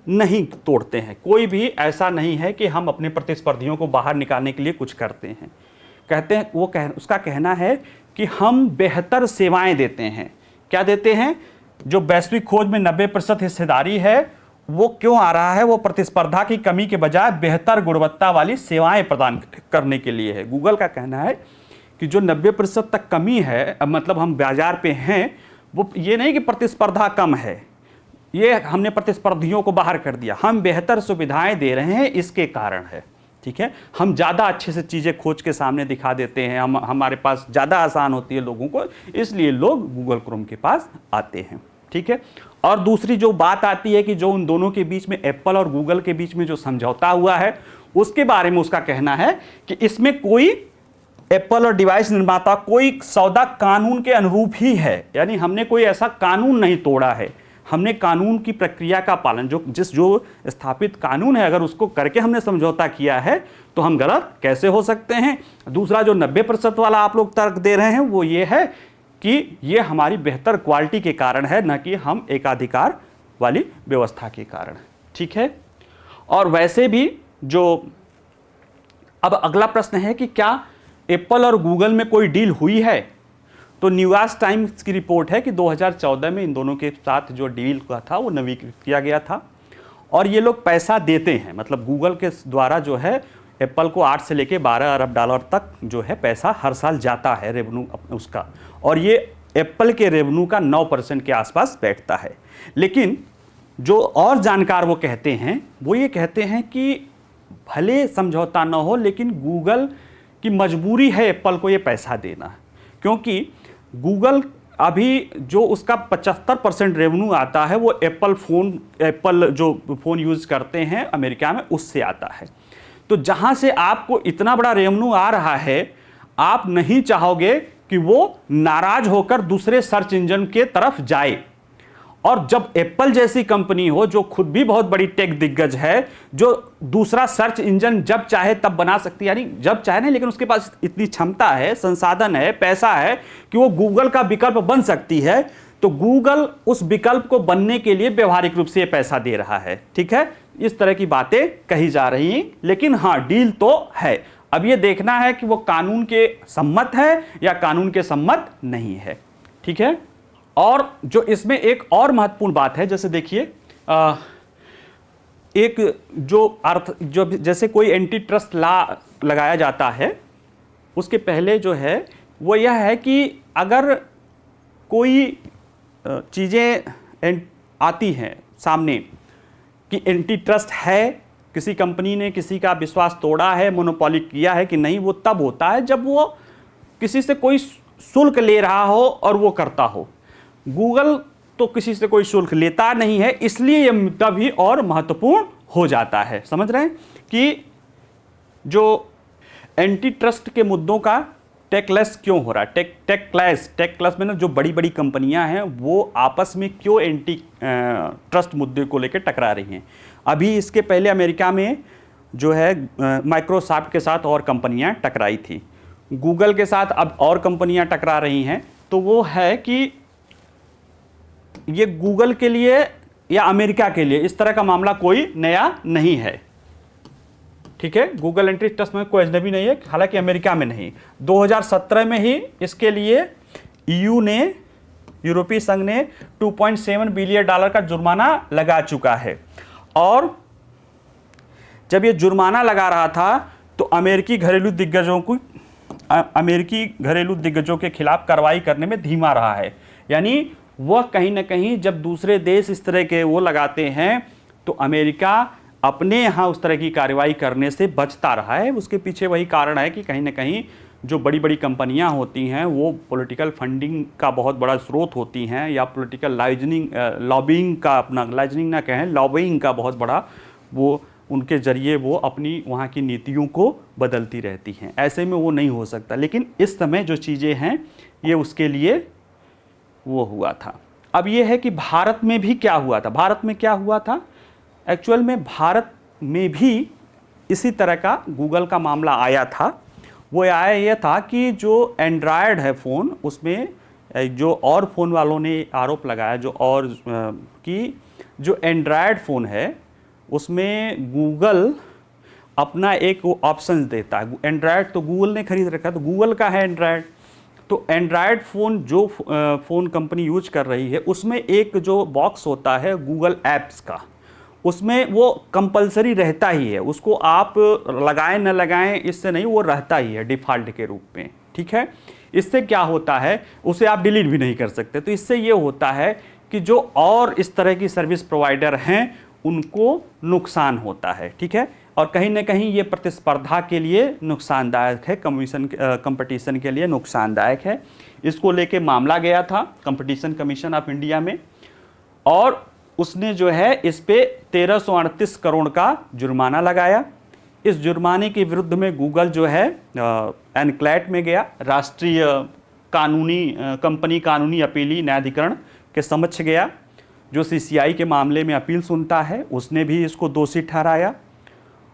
नहीं तोड़ते हैं, कोई भी ऐसा नहीं है कि हम अपने प्रतिस्पर्धियों को बाहर निकालने के लिए कुछ करते हैं। कहते हैं उसका कहना है कि हम बेहतर सेवाएं देते हैं। क्या देते हैं? जो वैश्विक खोज में 90% हिस्सेदारी है वो क्यों आ रहा है? वो प्रतिस्पर्धा की कमी के बजाय बेहतर गुणवत्ता वाली सेवाएं प्रदान करने के लिए है। गूगल का कहना है कि जो 90% तक कमी है, मतलब हम बाजार पे हैं, वो ये नहीं कि प्रतिस्पर्धा कम है, ये हमने प्रतिस्पर्धियों को बाहर कर दिया, हम बेहतर सुविधाएं दे रहे हैं, इसके कारण है। ठीक है, हम ज़्यादा अच्छे से चीज़ें खोज के सामने दिखा देते हैं, हमारे पास ज़्यादा आसान होती है लोगों को, इसलिए लोग गूगल क्रोम के पास आते हैं। ठीक है, और दूसरी जो बात आती है कि जो उन दोनों के बीच में, एप्पल और गूगल के बीच में जो समझौता हुआ है, उसके बारे में उसका कहना है कि इसमें कोई एप्पल और डिवाइस निर्माता कोई सौदा कानून के अनुरूप ही है, यानी हमने कोई ऐसा कानून नहीं तोड़ा है, हमने कानून की प्रक्रिया का पालन, जो स्थापित कानून है, अगर उसको करके हमने समझौता किया है तो हम गलत कैसे हो सकते हैं। दूसरा जो 90% वाला आप लोग तर्क दे रहे हैं वो ये है कि ये हमारी बेहतर क्वालिटी के कारण है, न कि हम एकाधिकार वाली व्यवस्था के कारण, ठीक है। और वैसे भी जो अब अगला प्रश्न है कि क्या एप्पल और गूगल में कोई डील हुई है, तो न्यूयॉर्क टाइम्स की रिपोर्ट है कि 2014 में इन दोनों के साथ जो डील का था वो नवीकृत किया गया था और ये लोग पैसा देते हैं, मतलब गूगल के द्वारा जो है एप्पल को 8 से लेके 12 अरब डॉलर तक जो है पैसा हर साल जाता है रेवेन्यू उसका, और ये एप्पल के रेवेन्यू का 9% के आसपास बैठता है। लेकिन जो और जानकार वो कहते हैं, वो ये कहते हैं कि भले समझौता न हो लेकिन गूगल की मजबूरी है एप्पल को ये पैसा देना, क्योंकि गूगल अभी जो उसका 75% रेवेन्यू आता है वो एप्पल जो फ़ोन यूज़ करते हैं अमेरिका में उससे आता है। तो जहाँ से आपको इतना बड़ा रेवेन्यू आ रहा है, आप नहीं चाहोगे कि वो नाराज़ होकर दूसरे सर्च इंजन के तरफ जाए। और जब एप्पल जैसी कंपनी हो जो खुद भी बहुत बड़ी टेक दिग्गज है, जो दूसरा सर्च इंजन जब चाहे तब बना सकती है, यानी जब चाहे नहीं लेकिन उसके पास इतनी क्षमता है, संसाधन है, पैसा है कि वो गूगल का विकल्प बन सकती है, तो गूगल उस विकल्प को बनने के लिए व्यवहारिक रूप से ये पैसा दे रहा है, ठीक है। इस तरह की बातें कही जा रही हैं, लेकिन हाँ डील तो है। अब ये देखना है कि वो कानून के सम्मत है या कानून के सम्मत नहीं है, ठीक है। और जो इसमें एक और महत्वपूर्ण बात है, जैसे देखिए एक जो जैसे कोई एंटी ट्रस्ट लॉ लगाया जाता है, उसके पहले जो है वो यह है कि अगर कोई चीज़ें आती हैं सामने कि एंटी ट्रस्ट है, किसी कंपनी ने किसी का विश्वास तोड़ा है, मोनोपोली किया है कि नहीं, वो तब होता है जब वो किसी से कोई शुल्क ले रहा हो और वो करता हो। गूगल तो किसी से कोई शुल्क लेता नहीं है, इसलिए यह मुद्दा भी और महत्वपूर्ण हो जाता है। समझ रहे हैं कि जो एंटी ट्रस्ट के मुद्दों का टेकलेस क्यों हो रहा है, टेक क्लास में ना जो बड़ी बड़ी कंपनियां हैं वो आपस में क्यों एंटी ट्रस्ट मुद्दे को लेकर टकरा रही हैं। अभी इसके पहले अमेरिका में जो है माइक्रोसॉफ्ट के साथ और कंपनियां टकराई थी, गूगल के साथ अब और कंपनियां टकरा रही हैं। तो वो है कि ये गूगल के लिए या अमेरिका के लिए इस तरह का मामला कोई नया नहीं है, ठीक है। गूगल एंटी ट्रस्ट में कोई अजनबी नहीं है, हालांकि अमेरिका में नहीं। 2017 में ही इसके लिए यूरोपीय संघ ने 2.7 बिलियन डॉलर का जुर्माना लगा चुका है। और जब ये जुर्माना लगा रहा था तो अमेरिकी घरेलू दिग्गजों के खिलाफ कार्रवाई करने में धीमा रहा है। यानी वह कहीं ना कहीं जब दूसरे देश इस तरह के वो लगाते हैं तो अमेरिका अपने यहाँ उस तरह की कार्रवाई करने से बचता रहा है। उसके पीछे वही कारण है कि कहीं ना कहीं जो बड़ी बड़ी कंपनियां होती हैं वो पॉलिटिकल फंडिंग का बहुत बड़ा स्रोत होती हैं, या पॉलिटिकल लॉबिंग का, अपना लाइजनिंग ना कहें, लॉबिंग का बहुत बड़ा वो उनके जरिए वो अपनी वहाँ की नीतियों को बदलती रहती हैं। ऐसे में वो नहीं हो सकता। लेकिन इस समय जो चीज़ें हैं ये उसके लिए वो हुआ था। अब ये है कि भारत में भी क्या हुआ था। भारत में क्या हुआ था, एक्चुअल में भारत में भी इसी तरह का गूगल का मामला आया था। वो आया ये था कि जो एंड्रॉयड है फ़ोन, उसमें जो और फ़ोन वालों ने आरोप लगाया कि जो एंड्रॉयड फ़ोन है उसमें गूगल अपना एक ऑप्शन देता है। एंड्रॉयड तो गूगल ने खरीद रखा, तो गूगल का है एंड्रॉयड। तो एंड्रॉयड फ़ोन जो फ़ोन कंपनी यूज कर रही है उसमें एक जो बॉक्स होता है गूगल ऐप्स का, उसमें वो कंपलसरी रहता ही है। उसको आप लगाएं न लगाएं इससे नहीं, वो रहता ही है डिफ़ॉल्ट के रूप में, ठीक है। इससे क्या होता है, उसे आप डिलीट भी नहीं कर सकते। तो इससे ये होता है कि जो और इस तरह की सर्विस प्रोवाइडर हैं उनको नुकसान होता है, ठीक है। और कहीं ना कहीं ये प्रतिस्पर्धा के लिए नुकसानदायक है, कंपटीशन के लिए नुकसानदायक है। इसको लेके मामला गया था कंपटीशन कमीशन ऑफ इंडिया में, और उसने जो है इस पे 1338 करोड़ का जुर्माना लगाया। इस जुर्माने के विरुद्ध में गूगल जो है एनक्लैट में गया, राष्ट्रीय कंपनी कानूनी अपीली न्यायाधिकरण के समक्ष गया, जो सीसीआई के मामले में अपील सुनता है। उसने भी इसको दोषी ठहराया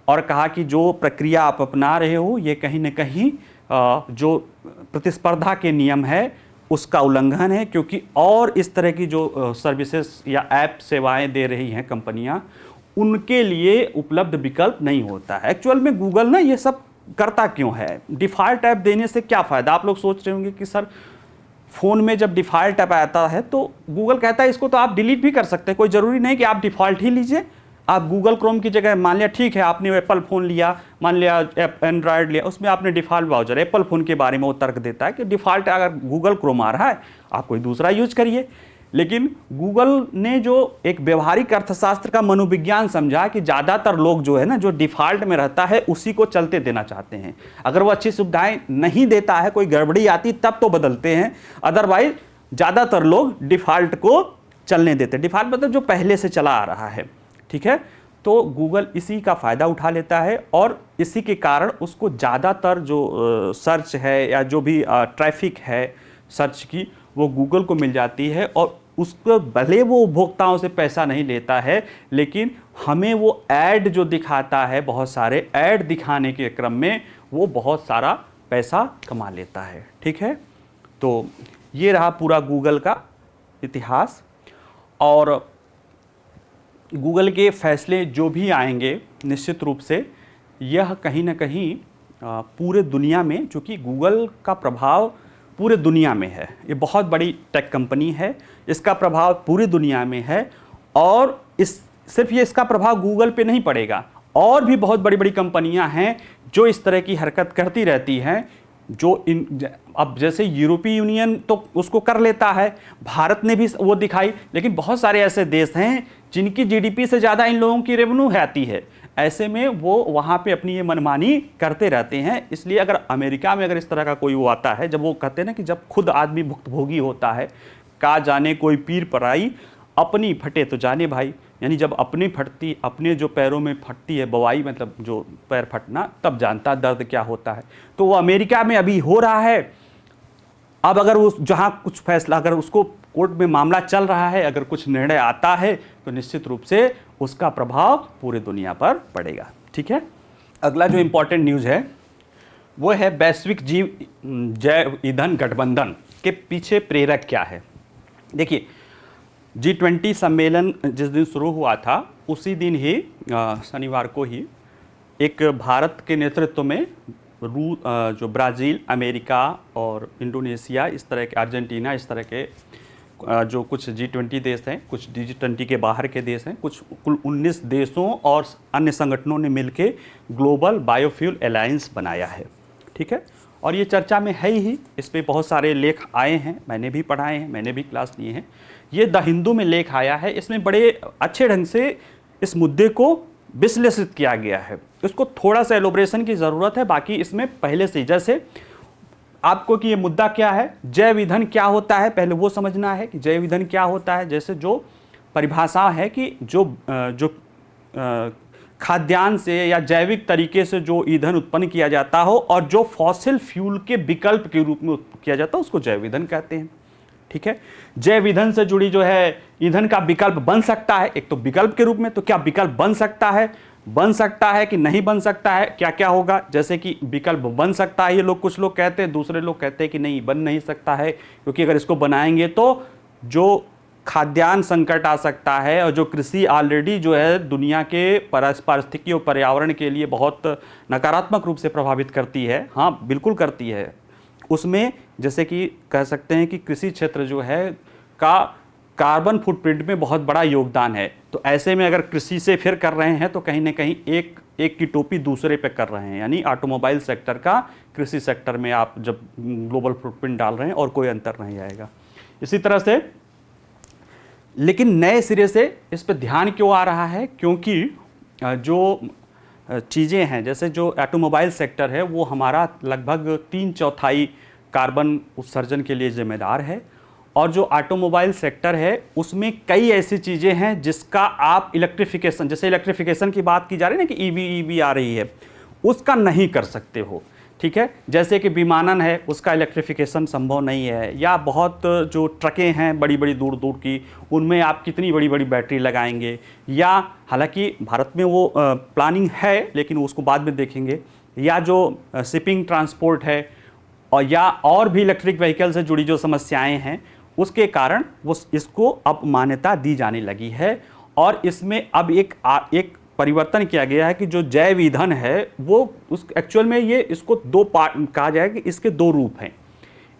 और कहा कि जो प्रक्रिया आप अपना रहे हो ये कहीं न कहीं जो प्रतिस्पर्धा के नियम है उसका उल्लंघन है, क्योंकि और इस तरह की जो सर्विसेज या ऐप सेवाएं दे रही हैं कंपनियां, उनके लिए उपलब्ध विकल्प नहीं होता है। एक्चुअल में गूगल ना ये सब करता क्यों है? डिफ़ॉल्ट ऐप देने से क्या फ़ायदा? आप लोग सोच रहे होंगे कि सर फ़ोन में जब डिफ़ॉल्ट ऐप आता है तो गूगल कहता है इसको तो आप डिलीट भी कर सकते हैं, कोई ज़रूरी नहीं कि आप डिफ़ॉल्ट ही लीजिए। आप गूगल क्रोम की जगह मान लिया, ठीक है आपने एप्पल फ़ोन लिया, मान लिया एंड्रॉयड लिया, उसमें आपने डिफ़ॉल्ट ब्राउज़र एप्पल फ़ोन के बारे में वो तर्क देता है कि डिफ़ॉल्ट अगर गूगल क्रोम आ रहा है आप कोई दूसरा यूज करिए। लेकिन गूगल ने जो एक व्यवहारिक अर्थशास्त्र का मनोविज्ञान समझा कि ज़्यादातर लोग जो है ना, जो डिफ़ॉल्ट में रहता है उसी को चलते देना चाहते हैं। अगर वो अच्छी सुविधाएं नहीं देता है, कोई गड़बड़ी आती तब तो बदलते हैं, अदरवाइज ज़्यादातर लोग डिफ़ॉल्ट को चलने देते हैं। डिफ़ॉल्ट मतलब जो पहले से चला आ रहा है, ठीक है। तो गूगल इसी का फ़ायदा उठा लेता है और इसी के कारण उसको ज़्यादातर जो सर्च है या जो भी ट्रैफिक है सर्च की, वो गूगल को मिल जाती है। और उसको भले वो उपभोक्ताओं से पैसा नहीं लेता है, लेकिन हमें वो ऐड जो दिखाता है, बहुत सारे ऐड दिखाने के क्रम में वो बहुत सारा पैसा कमा लेता है, ठीक है। तो ये रहा पूरा गूगल का इतिहास। और गूगल के फैसले जो भी आएंगे निश्चित रूप से यह कहीं ना कहीं पूरे दुनिया में, चूँकि गूगल का प्रभाव पूरे दुनिया में है, ये बहुत बड़ी टेक कंपनी है, इसका प्रभाव पूरी दुनिया में है। और सिर्फ ये इसका प्रभाव गूगल पे नहीं पड़ेगा, और भी बहुत बड़ी बड़ी कंपनियां हैं जो इस तरह की हरकत करती रहती हैं। जो अब जैसे यूरोपीय यूनियन तो उसको कर लेता है, भारत ने भी वो दिखाई, लेकिन बहुत सारे ऐसे देश हैं जिनकी जीडीपी से ज़्यादा इन लोगों की रेवेन्यू आती है। ऐसे में वो वहाँ पे अपनी ये मनमानी करते रहते हैं। इसलिए अगर अमेरिका में अगर इस तरह का कोई वो आता है, जब वो कहते हैं ना कि जब खुद आदमी भुक्तभोगी होता है, का जाने कोई पीर पराई, अपनी फटे तो जाने भाई, यानी जब अपनी फटती, अपने जो पैरों में फटती है बवाई, मतलब जो पैर फटना, तब जानता दर्द क्या होता है। तो वो अमेरिका में अभी हो रहा है। अब अगर उस जहाँ कुछ फैसला, अगर उसको कोर्ट में मामला चल रहा है, अगर कुछ निर्णय आता है तो निश्चित रूप से उसका प्रभाव पूरे दुनिया पर पड़ेगा, ठीक है। अगला जो इम्पोर्टेंट न्यूज़ है वो है वैश्विक जैव ईंधन गठबंधन के पीछे प्रेरक क्या है। देखिए, G20 सम्मेलन जिस दिन शुरू हुआ था उसी दिन ही शनिवार को ही एक भारत के नेतृत्व में जो ब्राज़ील, अमेरिका और इंडोनेशिया, इस तरह के अर्जेंटीना, इस तरह के जो कुछ G20 देश हैं, कुछ G20 के बाहर के देश हैं, कुछ कुल 19 देशों और अन्य संगठनों ने मिलकर ग्लोबल बायोफ्यूल अलायंस बनाया है, ठीक है। और ये चर्चा में है ही, इस पे बहुत सारे लेख आए हैं, मैंने भी पढ़ाए हैं, मैंने भी क्लास लिए हैं। ये द हिंदू में लेख आया है, इसमें बड़े अच्छे ढंग से इस मुद्दे को विश्लेषित किया गया है। इसको थोड़ा सा एलोब्रेशन की ज़रूरत है, बाकी इसमें पहले से, जैसे आपको कि ये मुद्दा क्या है, जैव ईंधन क्या होता है, पहले वो समझना है कि जैव ईंधन क्या होता है। जैसे जो परिभाषा है कि जो खाद्यान्न से या जैविक तरीके से जो ईंधन उत्पन्न किया जाता हो और जो फॉसिल फ्यूल के विकल्प के रूप में किया जाता है, उसको जैव ईंधन कहते हैं, ठीक है। जैव ईंधन से जुड़ी जो है ईंधन का विकल्प बन सकता है, एक तो विकल्प के रूप में, तो क्या विकल्प बन सकता है कि नहीं बन सकता है, क्या क्या होगा। जैसे कि विकल्प बन सकता है, ये लोग, कुछ लोग कहते हैं, दूसरे लोग कहते हैं कि नहीं, बन नहीं सकता है, क्योंकि अगर इसको बनाएंगे तो जो खाद्यान्न संकट आ सकता है, और जो कृषि ऑलरेडी जो है दुनिया के पारिस्थितिकी और पर्यावरण के लिए बहुत नकारात्मक रूप से प्रभावित करती है, हाँ बिल्कुल करती है, उसमें जैसे कि कह सकते हैं कि कृषि क्षेत्र जो है का कार्बन फुटप्रिंट में बहुत बड़ा योगदान है। तो ऐसे में अगर कृषि से फिर कर रहे हैं तो कहीं ना कहीं एक की टोपी दूसरे पे कर रहे हैं, यानी ऑटोमोबाइल सेक्टर का कृषि सेक्टर में आप जब ग्लोबल फुटप्रिंट डाल रहे हैं और कोई अंतर नहीं आएगा। इसी तरह से, लेकिन नए सिरे से इस पर ध्यान क्यों आ रहा है, क्योंकि जो चीज़ें हैं, जैसे जो ऑटोमोबाइल सेक्टर है वो हमारा लगभग 3/4 कार्बन उत्सर्जन के लिए जिम्मेदार है, और जो ऑटोमोबाइल सेक्टर है उसमें कई ऐसी चीज़ें हैं जिसका आप इलेक्ट्रिफिकेशन, जैसे इलेक्ट्रिफिकेशन की बात की जा रही है ना कि ईवी आ रही है, उसका नहीं कर सकते हो, ठीक है। जैसे कि विमानन है, उसका इलेक्ट्रिफिकेशन संभव नहीं है, या बहुत जो ट्रकें हैं बड़ी बड़ी दूर दूर की, उनमें आप कितनी बड़ी बड़ी बैटरी लगाएंगे, या हालांकि भारत में वो प्लानिंग है लेकिन उसको बाद में देखेंगे, या जो शिपिंग ट्रांसपोर्ट है और या और भी इलेक्ट्रिक व्हीकल से जुड़ी जो समस्याएं हैं उसके कारण वो इसको अब मान्यता दी जाने लगी है। और इसमें अब एक परिवर्तन किया गया है कि जो जैव ईंधन है वो उस एक्चुअल में ये इसको दो पार्ट कहा जाए कि इसके दो रूप हैं।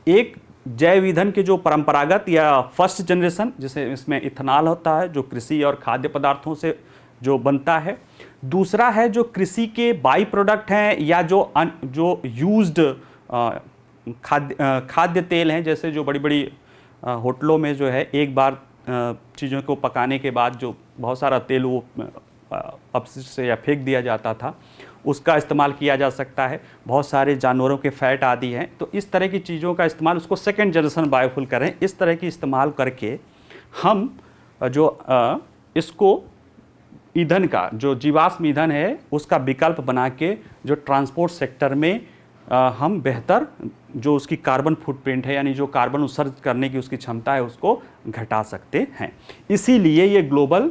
एक जैव ईंधन के जो परंपरागत या फर्स्ट जनरेशन, जिसे इसमें इथेनॉल होता है जो कृषि और खाद्य पदार्थों से जो बनता है। दूसरा है जो कृषि के बाई प्रोडक्ट हैं या जो यूज्ड खाद्य तेल हैं, जैसे जो बड़ी बड़ी होटलों में जो है एक बार चीज़ों को पकाने के बाद जो बहुत सारा तेल वो अपशिष्ट से या फेंक दिया जाता था, उसका इस्तेमाल किया जा सकता है। बहुत सारे जानवरों के फैट आदि हैं, तो इस तरह की चीज़ों का इस्तेमाल, उसको सेकेंड जनरेशन बायोफ्यूल करें, इस तरह की इस्तेमाल करके हम जो इसको ईंधन का जो जीवाश्म ईंधन है उसका विकल्प बना के जो ट्रांसपोर्ट सेक्टर में हम बेहतर जो उसकी कार्बन फुटप्रिंट है, यानी जो कार्बन उत्सर्जन करने की उसकी क्षमता है, उसको घटा सकते हैं। इसीलिए ये ग्लोबल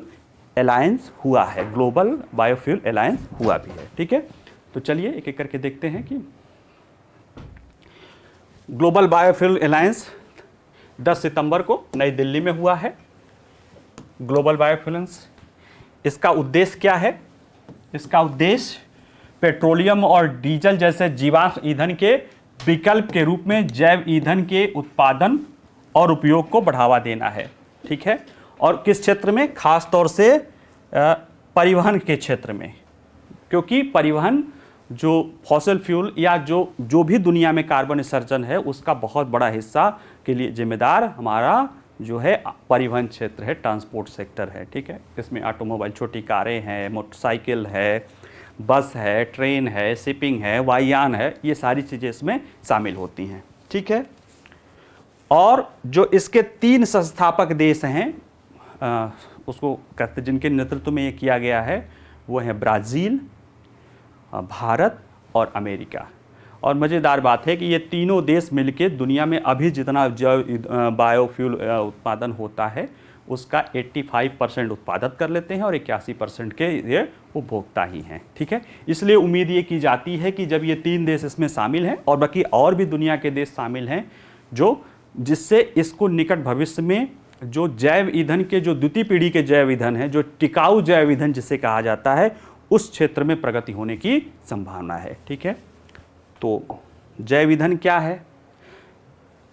अलायंस हुआ है, ग्लोबल बायोफ्यूल अलायंस हुआ भी है। ठीक है, तो चलिए एक एक करके देखते हैं कि ग्लोबल बायोफ्यूल अलायंस 10 सितंबर को नई दिल्ली में हुआ है। ग्लोबल बायोफ्यूल अलायंस, इसका उद्देश्य क्या है? इसका उद्देश्य पेट्रोलियम और डीजल जैसे जीवाश्म ईंधन के विकल्प के रूप में जैव ईंधन के उत्पादन और उपयोग को बढ़ावा देना है। ठीक है, और किस क्षेत्र में? खास तौर से परिवहन के क्षेत्र में, क्योंकि परिवहन जो फॉसिल फ्यूल या जो भी दुनिया में कार्बन उत्सर्जन है उसका बहुत बड़ा हिस्सा के लिए जिम्मेदार हमारा जो है परिवहन क्षेत्र है, ट्रांसपोर्ट सेक्टर है। ठीक है, इसमें ऑटोमोबाइल, छोटी कारें हैं, मोटरसाइकिल है, बस है, ट्रेन है, शिपिंग है, वायुयान है, ये सारी चीज़ें इसमें शामिल होती हैं। ठीक है, और जो इसके 3 संस्थापक देश हैं उसको कहते, जिनके नेतृत्व में ये किया गया है, वो हैं ब्राज़ील, भारत और अमेरिका। और मज़ेदार बात है कि ये तीनों देश मिलके दुनिया में अभी जितना जैव बायोफ्यूल उत्पादन होता है उसका 85% उत्पादन कर लेते हैं और 81% के ये उपभोक्ता ही हैं। ठीक है, इसलिए उम्मीद ये की जाती है कि जब ये 3 देश इसमें शामिल हैं और बाकी और भी दुनिया के देश शामिल हैं, जिससे इसको निकट भविष्य में जो जैव ईंधन के जो द्वितीय पीढ़ी के जैव ईंधन हैं, जो टिकाऊ जैव ईंधन जिसे कहा जाता है, उस क्षेत्र में प्रगति होने की संभावना है। ठीक है, तो जैव ईंधन क्या है?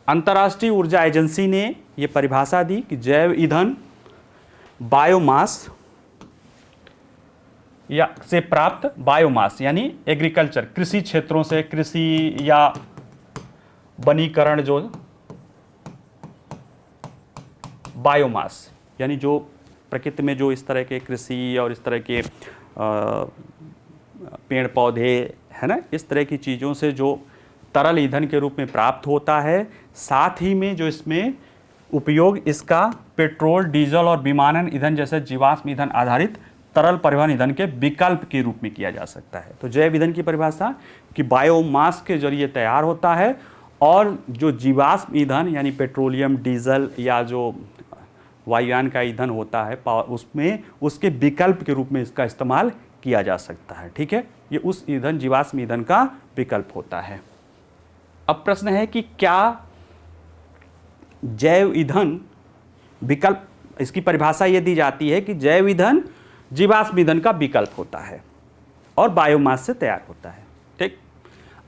अंतर्राष्ट्रीय ऊर्जा एजेंसी ने यह परिभाषा दी कि जैव ईंधन बायोमास या से प्राप्त बायोमास, यानी एग्रीकल्चर, कृषि क्षेत्रों से, कृषि या वनीकरण, जो बायोमास यानी जो प्रकृति में जो इस तरह के कृषि और इस तरह के पेड़ पौधे है ना, इस तरह की चीज़ों से जो तरल ईंधन के रूप में प्राप्त होता है, साथ ही में जो इसमें उपयोग इसका पेट्रोल, डीजल और विमानन ईंधन जैसे जीवाश्म ईंधन आधारित तरल परिवहन ईंधन के विकल्प के रूप में किया जा सकता है। तो जैव ईंधन की परिभाषा कि बायोमास के जरिए तैयार होता है और जो जीवाश्म ईंधन यानी पेट्रोलियम, डीजल या जो वायुयान का ईंधन होता है उसमें उसके विकल्प के रूप में इसका इस्तेमाल किया जा सकता है। ठीक है, ये उस ईंधन, जीवाश्म ईंधन का विकल्प होता है। अब प्रश्न है कि क्या जैव ईंधन विकल्प, इसकी परिभाषा ये दी जाती है कि जैव ईंधन जीवाश्म ईंधन का विकल्प होता है और बायोमास से तैयार होता है। ठीक,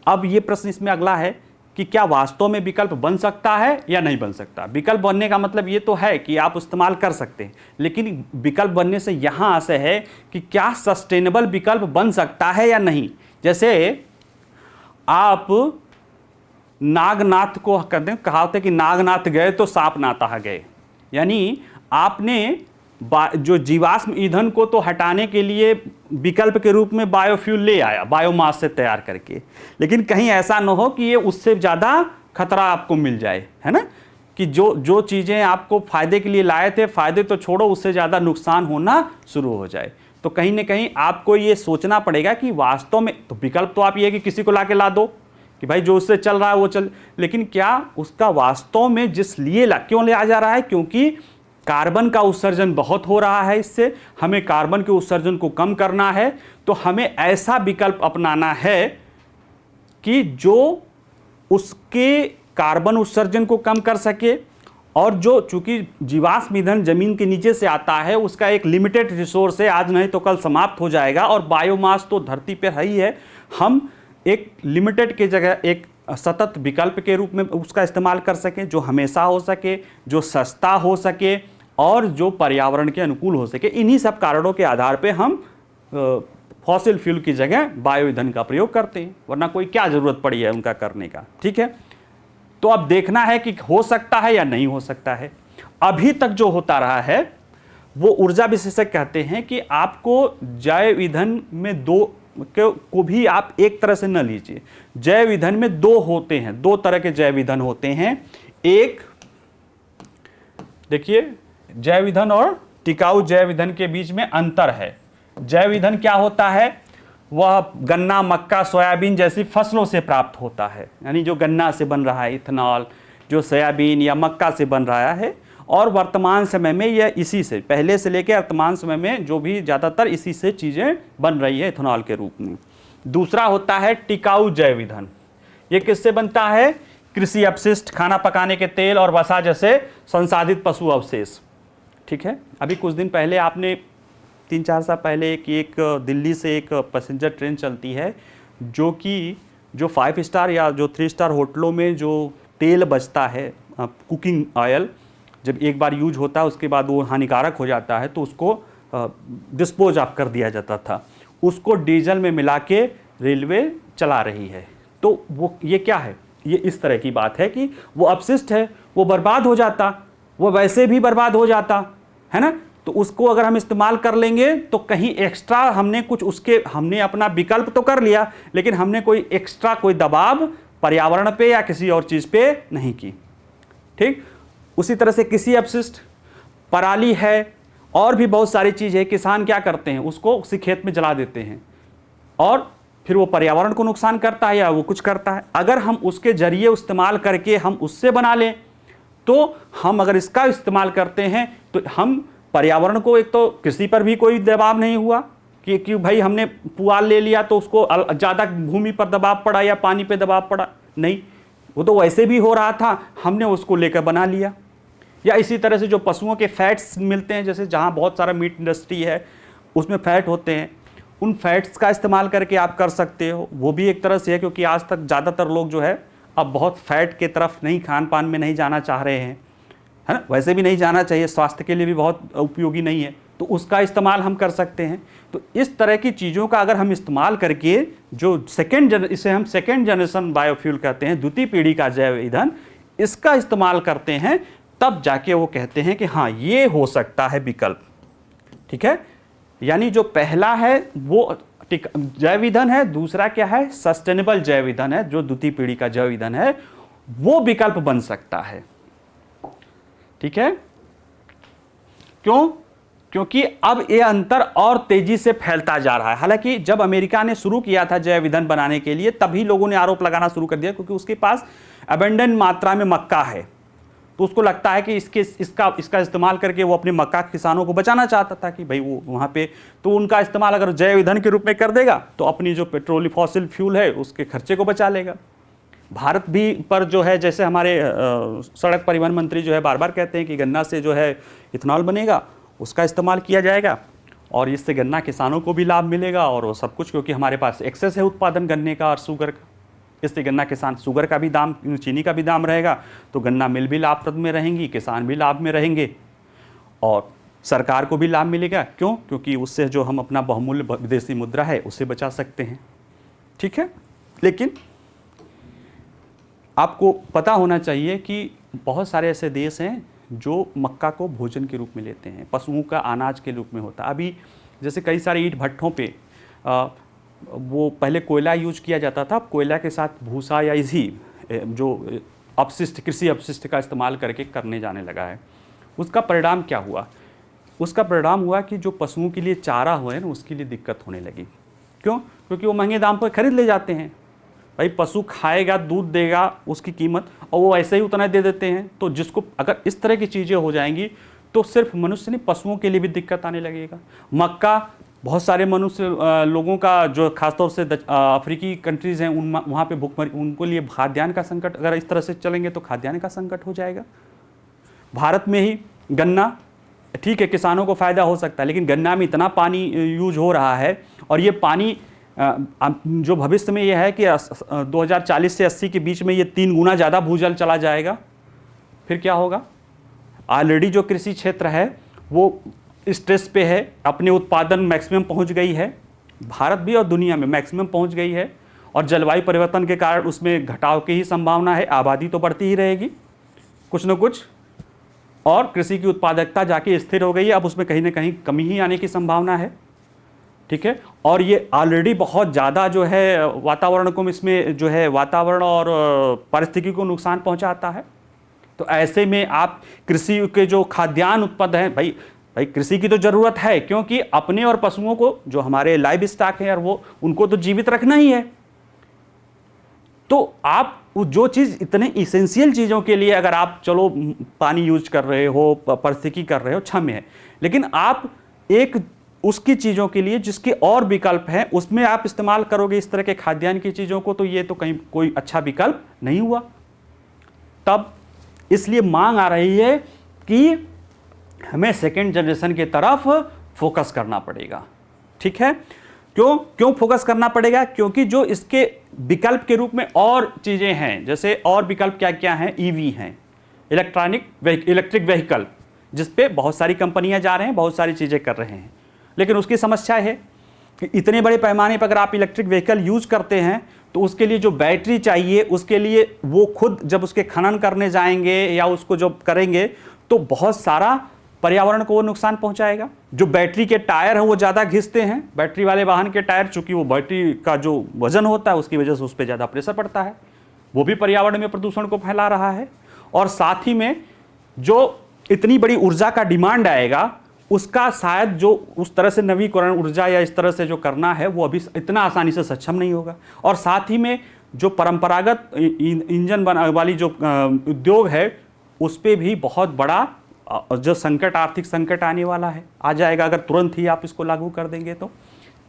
अब ये प्रश्न इसमें अगला है कि क्या वास्तव में विकल्प बन सकता है या नहीं बन सकता। विकल्प बनने का मतलब ये तो है कि आप इस्तेमाल कर सकते हैं, लेकिन विकल्प बनने से यहाँ आशय है कि क्या सस्टेनेबल विकल्प बन सकता है या नहीं। जैसे आप नागनाथ को कहते हैं, कहावत है कि नागनाथ गए तो सांप नाता गए, यानी आपने जो जीवाश्म ईंधन को तो हटाने के लिए विकल्प के रूप में बायोफ्यूल ले आया, बायोमास से तैयार करके, लेकिन कहीं ऐसा न हो कि ये उससे ज़्यादा खतरा आपको मिल जाए, है ना, कि जो चीज़ें आपको फ़ायदे के लिए लाए थे, फ़ायदे तो छोड़ो, उससे ज़्यादा नुकसान होना शुरू हो जाए। तो कहीं ना कहीं आपको ये सोचना पड़ेगा कि वास्तव में तो विकल्प तो आप ये कि किसी को ला के ला दो कि भाई जो उससे चल रहा है वो चल, लेकिन क्या उसका वास्तव में जिस लिए क्यों ले आ जा रहा है? क्योंकि कार्बन का उत्सर्जन बहुत हो रहा है, इससे हमें कार्बन के उत्सर्जन को कम करना है। तो हमें ऐसा विकल्प अपनाना है कि जो उसके कार्बन उत्सर्जन को कम कर सके, और जो चूंकि जीवाश्म ईंधन जमीन के नीचे से आता है उसका एक लिमिटेड रिसोर्स है, आज नहीं तो कल समाप्त हो जाएगा, और बायोमास तो धरती पर है ही है। हम एक लिमिटेड के जगह एक सतत विकल्प के रूप में उसका इस्तेमाल कर सकें, जो हमेशा हो सके, जो सस्ता हो सके और जो पर्यावरण के अनुकूल हो सके। इन्हीं सब कारणों के आधार पे हम फॉसिल फ्यूल की जगह बायो ईंधन का प्रयोग करते हैं, वरना कोई क्या ज़रूरत पड़ी है उनका करने का। ठीक है, तो अब देखना है कि हो सकता है या नहीं हो सकता है। अभी तक जो होता रहा है वो ऊर्जा विशेषज्ञ कहते हैं कि आपको जैव ईंधन में दो को भी आप एक तरह से न लीजिए। जैव ईंधन में दो होते हैं, दो तरह के जैव ईंधन होते हैं। एक देखिए, जैव ईंधन और टिकाऊ जैव ईंधन के बीच में अंतर है। जैव ईंधन क्या होता है? वह गन्ना, मक्का, सोयाबीन जैसी फसलों से प्राप्त होता है, यानी जो गन्ना से बन रहा है इथेनॉल, जो सोयाबीन या मक्का से बन रहा है, और वर्तमान समय में यह इसी से, पहले से लेकर वर्तमान समय में जो भी ज़्यादातर इसी से चीज़ें बन रही है इथेनॉल के रूप में। दूसरा होता है टिकाऊ जैव ईंधन। ये किससे बनता है? कृषि अपशिष्ट, खाना पकाने के तेल और वसा जैसे संसाधित पशु अवशेष। ठीक है, अभी कुछ दिन पहले आपने 3-4 साल पहले एक दिल्ली से एक पैसेंजर ट्रेन चलती है जो 5 स्टार या जो 3 स्टार होटलों में जो तेल बचता है, कुकिंग ऑयल, जब एक बार यूज होता है उसके बाद वो हानिकारक हो जाता है तो उसको डिस्पोज ऑफ कर दिया जाता था, उसको डीजल में मिला के रेलवे चला रही है। तो वो ये क्या है? ये इस तरह की बात है कि वो अपशिष्ट है, वो बर्बाद हो जाता, वो वैसे भी बर्बाद हो जाता है ना। तो उसको अगर हम इस्तेमाल कर लेंगे तो कहीं एक्स्ट्रा हमने अपना विकल्प तो कर लिया, लेकिन हमने कोई एक्स्ट्रा कोई दबाव पर्यावरण पे या किसी और चीज़ पे नहीं की। ठीक, उसी तरह से कृषि अपशिष्ट, पराली है और भी बहुत सारी चीज़ है, किसान क्या करते हैं उसको उसी खेत में जला देते हैं और फिर वो पर्यावरण को नुकसान करता है या वो कुछ करता है। अगर हम उसके जरिए इस्तेमाल करके हम उससे बना लें, तो हम अगर इसका इस्तेमाल करते हैं तो हम पर्यावरण को, एक तो कृषि पर भी कोई दबाव नहीं हुआ कि भाई हमने पुआल ले लिया तो उसको ज़्यादा भूमि पर दबाव पड़ा या पानी पे दबाव पड़ा, नहीं, वो तो वैसे भी हो रहा था, हमने उसको लेकर बना लिया। या इसी तरह से जो पशुओं के फैट्स मिलते हैं, जैसे जहाँ बहुत सारा मीट इंडस्ट्री है उसमें फैट होते हैं, उन फैट्स का इस्तेमाल करके आप कर सकते हो, वो भी एक तरह से है, क्योंकि आज तक ज़्यादातर लोग जो है अब बहुत फैट के तरफ नहीं, खान पान में नहीं जाना चाह रहे हैं, है ना। वैसे भी नहीं जाना चाहिए, स्वास्थ्य के लिए भी बहुत उपयोगी नहीं है, तो उसका इस्तेमाल हम कर सकते हैं। तो इस तरह की चीज़ों का अगर हम इस्तेमाल करके जो इसे हम सेकेंड जनरेशन बायोफ्यूल कहते हैं, द्वितीय पीढ़ी का जैव ईंधन, इसका इस्तेमाल करते हैं, तब जाके वो कहते हैं कि हाँ ये हो सकता है विकल्प। ठीक है, यानी जो पहला है वो जैव ईंधन है, दूसरा क्या है? सस्टेनेबल जैव ईंधन है, जो द्वितीय पीढ़ी का जैव ईंधन है, वो विकल्प बन सकता है। ठीक है, क्यों? क्योंकि अब ये अंतर और तेजी से फैलता जा रहा है। हालांकि जब अमेरिका ने शुरू किया था जैव ईंधन बनाने के लिए, तभी लोगों ने आरोप लगाना शुरू कर दिया, क्योंकि उसके पास अबेंडेंट मात्रा में मक्का है, तो उसको लगता है कि इसका इस्तेमाल करके वो अपने मक्का किसानों को बचाना चाहता था कि भाई वो वहाँ पे, तो उनका इस्तेमाल अगर जैव ईंधन के रूप में कर देगा तो अपनी जो पेट्रोल फॉसिल फ्यूल है उसके खर्चे को बचा लेगा। भारत भी पर जो है, जैसे हमारे सड़क परिवहन मंत्री जो है बार बार कहते हैं कि गन्ना से जो है इथेनॉल बनेगा, उसका इस्तेमाल किया जाएगा और इससे गन्ना किसानों को भी लाभ मिलेगा और वो सब कुछ, क्योंकि हमारे पास एक्सेस है उत्पादन गन्ने का और शुगर का, इससे गन्ना किसान, शुगर का भी दाम, चीनी का भी दाम रहेगा, तो गन्ना मिल भी लाभप्रद में रहेंगी, किसान भी लाभ में रहेंगे और सरकार को भी लाभ मिलेगा। क्यों? क्योंकि उससे जो हम अपना बहुमूल्य विदेशी मुद्रा है उसे बचा सकते हैं। ठीक है, लेकिन आपको पता होना चाहिए कि बहुत सारे ऐसे देश हैं जो मक्का को भोजन के रूप में लेते हैं, पशुओं का अनाज के रूप में होता है। अभी जैसे कई सारे ईंट भट्ठों पे वो पहले कोयला यूज किया जाता था, कोयला के साथ भूसा या इसी जो अपशिष्ट, कृषि अपशिष्ट का इस्तेमाल करके करने जाने लगा है। उसका परिणाम क्या हुआ? उसका परिणाम हुआ कि जो पशुओं के लिए चारा हुए ना, उसके लिए दिक्कत होने लगी। क्यों? क्योंकि वो महंगे दाम पर खरीद ले जाते हैं। भाई पशु खाएगा, दूध देगा, उसकी कीमत, और वो ऐसे ही उतना दे देते हैं। तो जिसको अगर इस तरह की चीज़ें हो जाएंगी तो सिर्फ मनुष्य नहीं, पशुओं के लिए भी दिक्कत आने लगेगा। मक्का बहुत सारे मनुष्य लोगों का जो खासतौर से अफ्रीकी कंट्रीज़ हैं उन वहाँ पे भूखमरी, उनको लिए खाद्यान्न का संकट, अगर इस तरह से चलेंगे तो खाद्यान्न का संकट हो जाएगा। भारत में ही गन्ना, ठीक है किसानों को फ़ायदा हो सकता है, लेकिन गन्ना में इतना पानी यूज हो रहा है और ये पानी जो भविष्य में ये है कि 2040 से 80 के बीच में ये 3 गुना ज़्यादा भूजल चला जाएगा। फिर क्या होगा? ऑलरेडी जो कृषि क्षेत्र है वो स्ट्रेस पे है, अपने उत्पादन मैक्सिमम पहुंच गई है, भारत भी और दुनिया में मैक्सिमम पहुंच गई है, और जलवायु परिवर्तन के कारण उसमें घटाव की ही संभावना है। आबादी तो बढ़ती ही रहेगी कुछ न कुछ, और कृषि की उत्पादकता जाके स्थिर हो गई है, अब उसमें कहीं ना कहीं कमी ही आने की संभावना है। ठीक है, और ये ऑलरेडी बहुत ज़्यादा जो है वातावरण को, इसमें जो है वातावरण और पारिस्थितिकी को नुकसान पहुंचाता है। तो ऐसे में आप कृषि के जो खाद्यान्न उत्पाद हैं, भाई कृषि की तो ज़रूरत है, क्योंकि अपने और पशुओं को, जो हमारे लाइव स्टॉक है यार, वो उनको तो जीवित रखना ही है। तो आप जो चीज़ इतने इसेंशियल चीज़ों के लिए अगर आप चलो पानी यूज कर रहे हो, पारिस्थितिकी कर रहे हो, क्षम्य है, लेकिन आप एक उसकी चीज़ों के लिए जिसके और विकल्प हैं उसमें आप इस्तेमाल करोगे इस तरह के खाद्यान्न की चीज़ों को, तो ये तो कहीं कोई अच्छा विकल्प नहीं हुआ। तब इसलिए मांग आ रही है कि हमें सेकेंड जनरेशन की तरफ फोकस करना पड़ेगा। ठीक है, क्यों फोकस करना पड़ेगा? क्योंकि जो इसके विकल्प के रूप में और चीज़ें हैं, जैसे और विकल्प क्या क्या हैं, ईवी हैं, इलेक्ट्रिक व्हीकल, जिस पे बहुत सारी कंपनियां जा रहे हैं, बहुत सारी चीज़ें कर रहे हैं, लेकिन उसकी समस्या है कि इतने बड़े पैमाने पर अगर आप इलेक्ट्रिक व्हीकल यूज करते हैं तो उसके लिए जो बैटरी चाहिए, उसके लिए वो खुद जब उसके खनन करने जाएंगे या उसको जब करेंगे तो बहुत सारा पर्यावरण को वो नुकसान पहुंचाएगा। जो बैटरी के टायर हैं वो ज़्यादा घिसते हैं, बैटरी वाले वाहन के टायर, चूंकि वो बैटरी का जो वजन होता है उसकी वजह से उस पर ज़्यादा प्रेशर पड़ता है, वो भी पर्यावरण में प्रदूषण को फैला रहा है। और साथ ही में जो इतनी बड़ी ऊर्जा का डिमांड आएगा, उसका शायद जो उस तरह से नवीकरण ऊर्जा या इस तरह से जो करना है वो अभी इतना आसानी से सक्षम नहीं होगा। और साथ ही में जो परंपरागत इंजन वाली जो उद्योग है उस पर भी बहुत बड़ा जो संकट, आर्थिक संकट आने वाला है, आ जाएगा अगर तुरंत ही आप इसको लागू कर देंगे तो।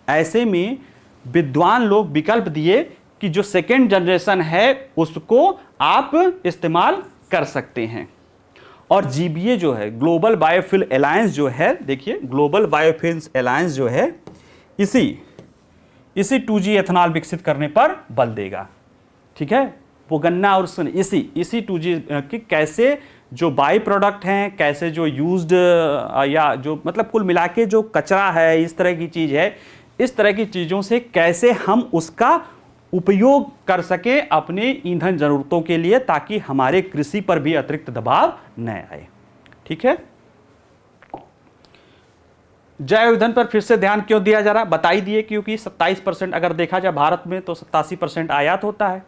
ऐसे में विद्वान लोग विकल्प दिए कि जो सेकेंड जनरेशन है उसको आप इस्तेमाल कर सकते हैं। और जीबीए जो है, ग्लोबल बायोफ्यूल अलायंस जो है, देखिए ग्लोबल बायोफ्यूल्स अलायंस जो है इसी 2G एथनॉल विकसित करने पर बल देगा। ठीक है, वो गन्ना और इसी 2G की कैसे जो बाई प्रोडक्ट हैं, कैसे जो यूज्ड या जो मतलब कुल मिला के जो कचरा है, इस तरह की चीज़ है, इस तरह की चीज़ों से कैसे हम उसका उपयोग कर सके अपने ईंधन जरूरतों के लिए, ताकि हमारे कृषि पर भी अतिरिक्त दबाव न आए। ठीक है, जैव ईंधन पर फिर से ध्यान क्यों दिया जा रहा है, बता ही दिए, क्योंकि 27% अगर देखा जाए भारत में तो 87% आयात होता है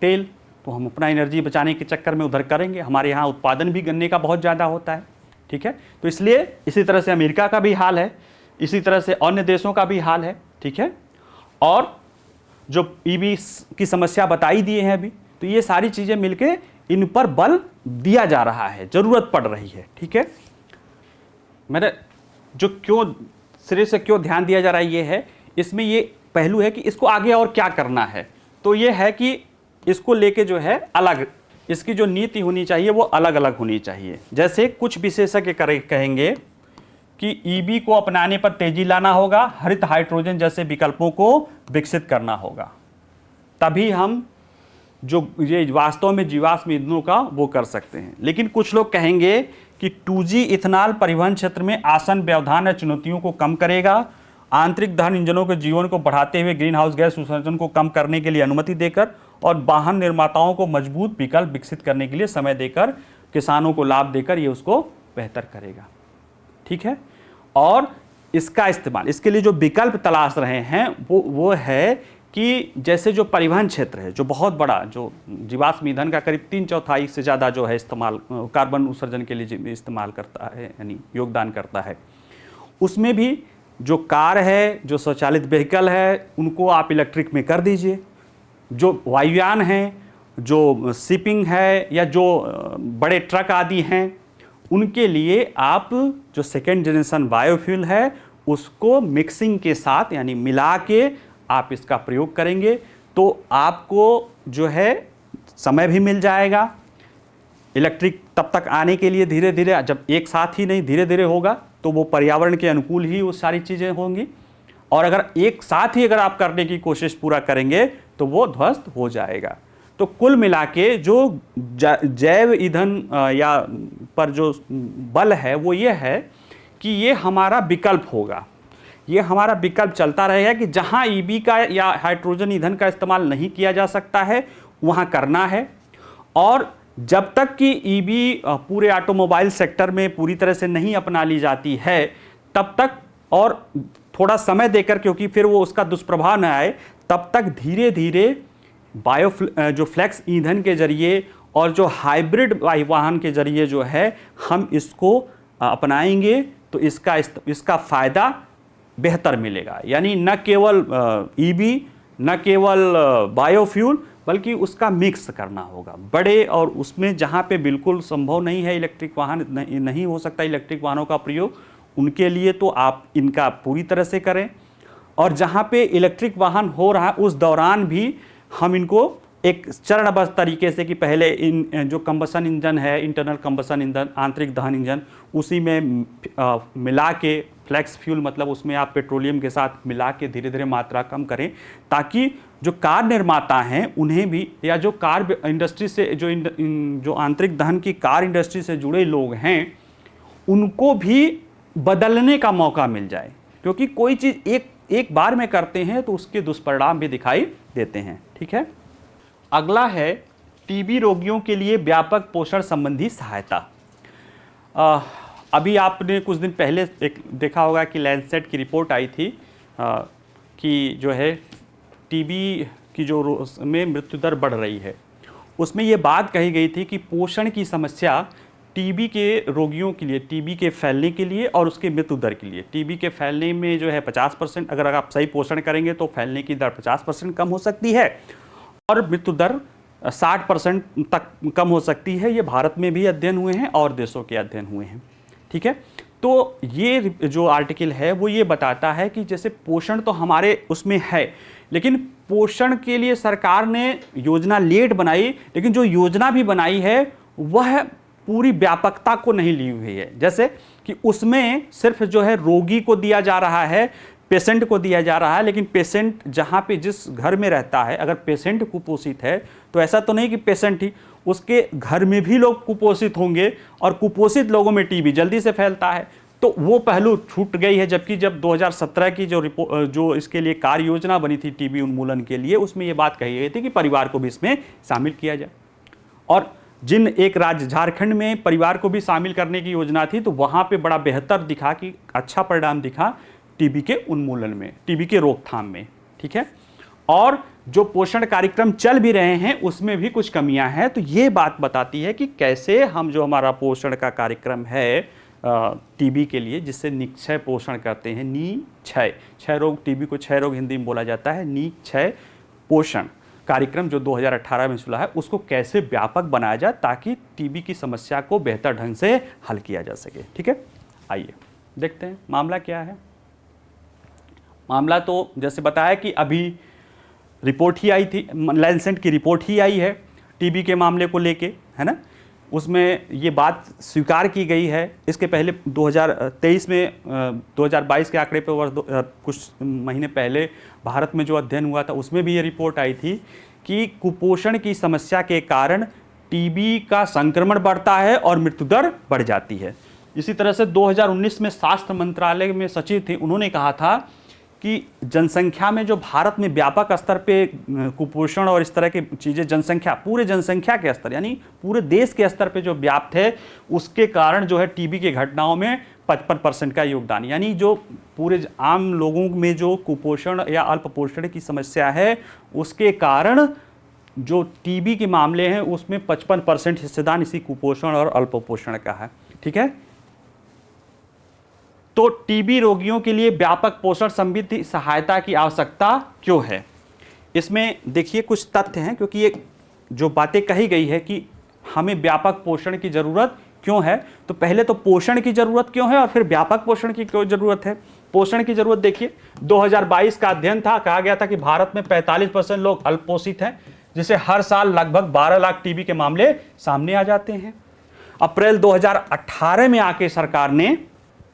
तेल, तो हम अपना एनर्जी बचाने के चक्कर में उधर करेंगे। हमारे यहाँ उत्पादन भी गन्ने का बहुत ज़्यादा होता है। ठीक है, तो इसलिए इसी तरह से अमेरिका का भी हाल है, इसी तरह से अन्य देशों का भी हाल है। ठीक है, और जो ईवी की समस्या बताई दिए हैं अभी, तो ये सारी चीज़ें मिलके इन पर बल दिया जा रहा है, ज़रूरत पड़ रही है। ठीक है, मैंने जो क्यों सिरे से क्यों ध्यान दिया जा रहा है, ये है, इसमें ये पहलू है कि इसको आगे और क्या करना है। तो ये है कि इसको लेके जो है अलग, इसकी जो नीति होनी चाहिए वो अलग अलग होनी चाहिए। जैसे कुछ विशेषज्ञ कहेंगे कि ईबी को अपनाने पर तेजी लाना होगा, हरित हाइड्रोजन जैसे विकल्पों को विकसित करना होगा, तभी हम जो ये वास्तव में जीवाश्म ईंधनों का वो कर सकते हैं। लेकिन कुछ लोग कहेंगे कि 2G इथेनॉल परिवहन क्षेत्र में आसन व्यवधान या चुनौतियों को कम करेगा, आंतरिक दहन इंजनों के जीवन को बढ़ाते हुए ग्रीन हाउस गैस उत्सर्जन को कम करने के लिए अनुमति देकर और वाहन निर्माताओं को मजबूत विकल्प विकसित करने के लिए समय देकर, किसानों को लाभ देकर ये उसको बेहतर करेगा। ठीक है, और इसका इस्तेमाल, इसके लिए जो विकल्प तलाश रहे हैं वो है कि जैसे जो परिवहन क्षेत्र है, जो बहुत बड़ा, जो जीवाश्म ईंधन का करीब 3/4 से ज़्यादा जो है इस्तेमाल कार्बन उत्सर्जन के लिए इस्तेमाल करता है, यानी योगदान करता है, उसमें भी जो कार है, जो स्वचालित व्हीकल है, उनको आप इलेक्ट्रिक में कर दीजिए। जो वायुयान हैं, जो शिपिंग है, या जो बड़े ट्रक आदि हैं, उनके लिए आप जो सेकेंड जनरेशन बायोफ्यूल है उसको मिक्सिंग के साथ यानी मिला के आप इसका प्रयोग करेंगे तो आपको जो है समय भी मिल जाएगा। इलेक्ट्रिक तब तक आने के लिए धीरे धीरे, जब एक साथ ही नहीं धीरे धीरे होगा तो वो पर्यावरण के अनुकूल ही वो सारी चीज़ें होंगी। और अगर एक साथ ही अगर आप करने की कोशिश पूरा करेंगे तो वो ध्वस्त हो जाएगा। तो कुल मिला के जो जैव ईंधन या पर जो बल है वो ये है कि ये हमारा विकल्प होगा, ये हमारा विकल्प चलता रहेगा कि जहाँ ईबी का या हाइड्रोजन ईंधन का इस्तेमाल नहीं किया जा सकता है वहाँ करना है। और जब तक कि ईबी पूरे ऑटोमोबाइल सेक्टर में पूरी तरह से नहीं अपना ली जाती है तब तक, और थोड़ा समय देकर, क्योंकि फिर वो उसका दुष्प्रभाव न आए, तब तक धीरे धीरे जो फ्लेक्स ईंधन के जरिए और जो हाइब्रिड वाहन के जरिए जो है हम इसको अपनाएंगे तो इसका फ़ायदा बेहतर मिलेगा। यानी न केवल ईबी, न केवल बायोफ्यूल, बल्कि उसका मिक्स करना होगा बड़े, और उसमें जहाँ पे बिल्कुल संभव नहीं है इलेक्ट्रिक वाहन नहीं हो सकता इलेक्ट्रिक वाहनों का प्रयोग, उनके लिए तो आप इनका पूरी तरह से करें। और जहाँ पे इलेक्ट्रिक वाहन हो रहा है उस दौरान भी हम इनको एक चरणबद्ध तरीके से कि पहले इन जो कंबसन इंजन है, इंटरनल कंबसन इंजन, आंतरिक दहन इंजन, उसी में मिला के फ्लेक्स फ्यूल, मतलब उसमें आप पेट्रोलियम के साथ मिला के धीरे धीरे मात्रा कम करें, ताकि जो कार निर्माता हैं उन्हें भी, या जो कार इंडस्ट्री से जो आंतरिक दहन की कार इंडस्ट्री से जुड़े लोग हैं उनको भी बदलने का मौका मिल जाए। क्योंकि कोई चीज़ एक बार में करते हैं तो उसके दुष्परिणाम भी दिखाई देते हैं। ठीक है, अगला है टीबी रोगियों के लिए व्यापक पोषण संबंधी सहायता। अभी आपने कुछ दिन पहले देखा होगा कि लैंसेट की रिपोर्ट आई थी कि जो है टीबी की जो में मृत्यु दर बढ़ रही है। उसमें ये बात कही गई थी कि पोषण की समस्या टीबी के रोगियों के लिए, टीबी के फैलने के लिए और उसके मृत्यु दर के लिए, टीबी के फैलने में जो है 50%, अगर आप सही पोषण करेंगे तो फैलने की दर 50% कम हो सकती है और मृत्यु दर 60% तक कम हो सकती है। ये भारत में भी अध्ययन हुए हैं और देशों के अध्ययन हुए हैं। ठीक है, तो ये जो आर्टिकल है वो ये बताता है कि जैसे पोषण तो हमारे उसमें है, लेकिन पोषण के लिए सरकार ने योजना लेट बनाई, लेकिन जो योजना भी बनाई है वह पूरी व्यापकता को नहीं ली हुई है। जैसे कि उसमें सिर्फ जो है रोगी को दिया जा रहा है, पेशेंट को दिया जा रहा है, लेकिन पेशेंट जहाँ पे जिस घर में रहता है, अगर पेशेंट कुपोषित है तो ऐसा तो नहीं कि पेशेंट ही, उसके घर में भी लोग कुपोषित होंगे और कुपोषित लोगों में टीबी जल्दी से फैलता है। तो वो पहलू छूट गई है। जबकि जब 2017 की जो इसके लिए कार्य योजना बनी थी टीबी उन्मूलन के लिए, उसमें ये बात कही गई थी कि परिवार को भी इसमें शामिल किया जाए। और जिन एक राज्य झारखंड में परिवार को भी शामिल करने की योजना थी तो वहाँ पे बड़ा बेहतर दिखा कि अच्छा परिणाम दिखा टीबी के उन्मूलन में, टीबी के रोकथाम में। ठीक है, और जो पोषण कार्यक्रम चल भी रहे हैं उसमें भी कुछ कमियां हैं। तो ये बात बताती है कि कैसे हम जो हमारा पोषण का कार्यक्रम है टीबी के लिए, जिससे निक्षय पोषण करते हैं, क्षय रोग, टीबी को क्षय रोग हिंदी में बोला जाता है, निक्षय पोषण कार्यक्रम जो 2018 में चला है, उसको कैसे व्यापक बनाया जाए ताकि टीबी की समस्या को बेहतर ढंग से हल किया जा सके। ठीक है, आइए देखते हैं मामला क्या है। मामला तो जैसे बताया कि अभी रिपोर्ट ही आई थी, लैंसेट की रिपोर्ट ही आई है टीबी के मामले को लेके, है ना। उसमें ये बात स्वीकार की गई है। इसके पहले 2023 में 2022 के आंकड़े पर वर्ष कुछ महीने पहले भारत में जो अध्ययन हुआ था उसमें भी ये रिपोर्ट आई थी कि कुपोषण की समस्या के कारण टीबी का संक्रमण बढ़ता है और मृत्यु दर बढ़ जाती है। इसी तरह से 2019 में स्वास्थ्य मंत्रालय में सचिव थे, उन्होंने कहा था कि जनसंख्या में जो भारत में व्यापक स्तर पे कुपोषण और इस तरह की चीज़ें जनसंख्या, पूरे जनसंख्या के स्तर यानी पूरे देश के स्तर पे जो व्याप्त है, उसके कारण जो है टीबी के घटनाओं में 55% का योगदान, यानी जो पूरे आम लोगों में जो कुपोषण या अल्पपोषण की समस्या है उसके कारण जो टीबी के मामले हैं उसमें 55% हिस्सेदार इसी कुपोषण और अल्पपोषण का है। ठीक है, तो टीबी रोगियों के लिए व्यापक पोषण संबंधी सहायता की आवश्यकता क्यों है? इसमें देखिए कुछ तथ्य हैं, क्योंकि ये जो बातें कही गई है कि हमें व्यापक पोषण की ज़रूरत क्यों है, तो पहले तो पोषण की ज़रूरत क्यों है और फिर व्यापक पोषण की क्यों ज़रूरत है। पोषण की जरूरत देखिए, 2022 का अध्ययन था, कहा गया था कि भारत में 45% लोग अल्पोषित हैं, जिसे हर साल लगभग 12 लाख टीबी के मामले सामने आ जाते हैं। अप्रैल 2018 में आके सरकार ने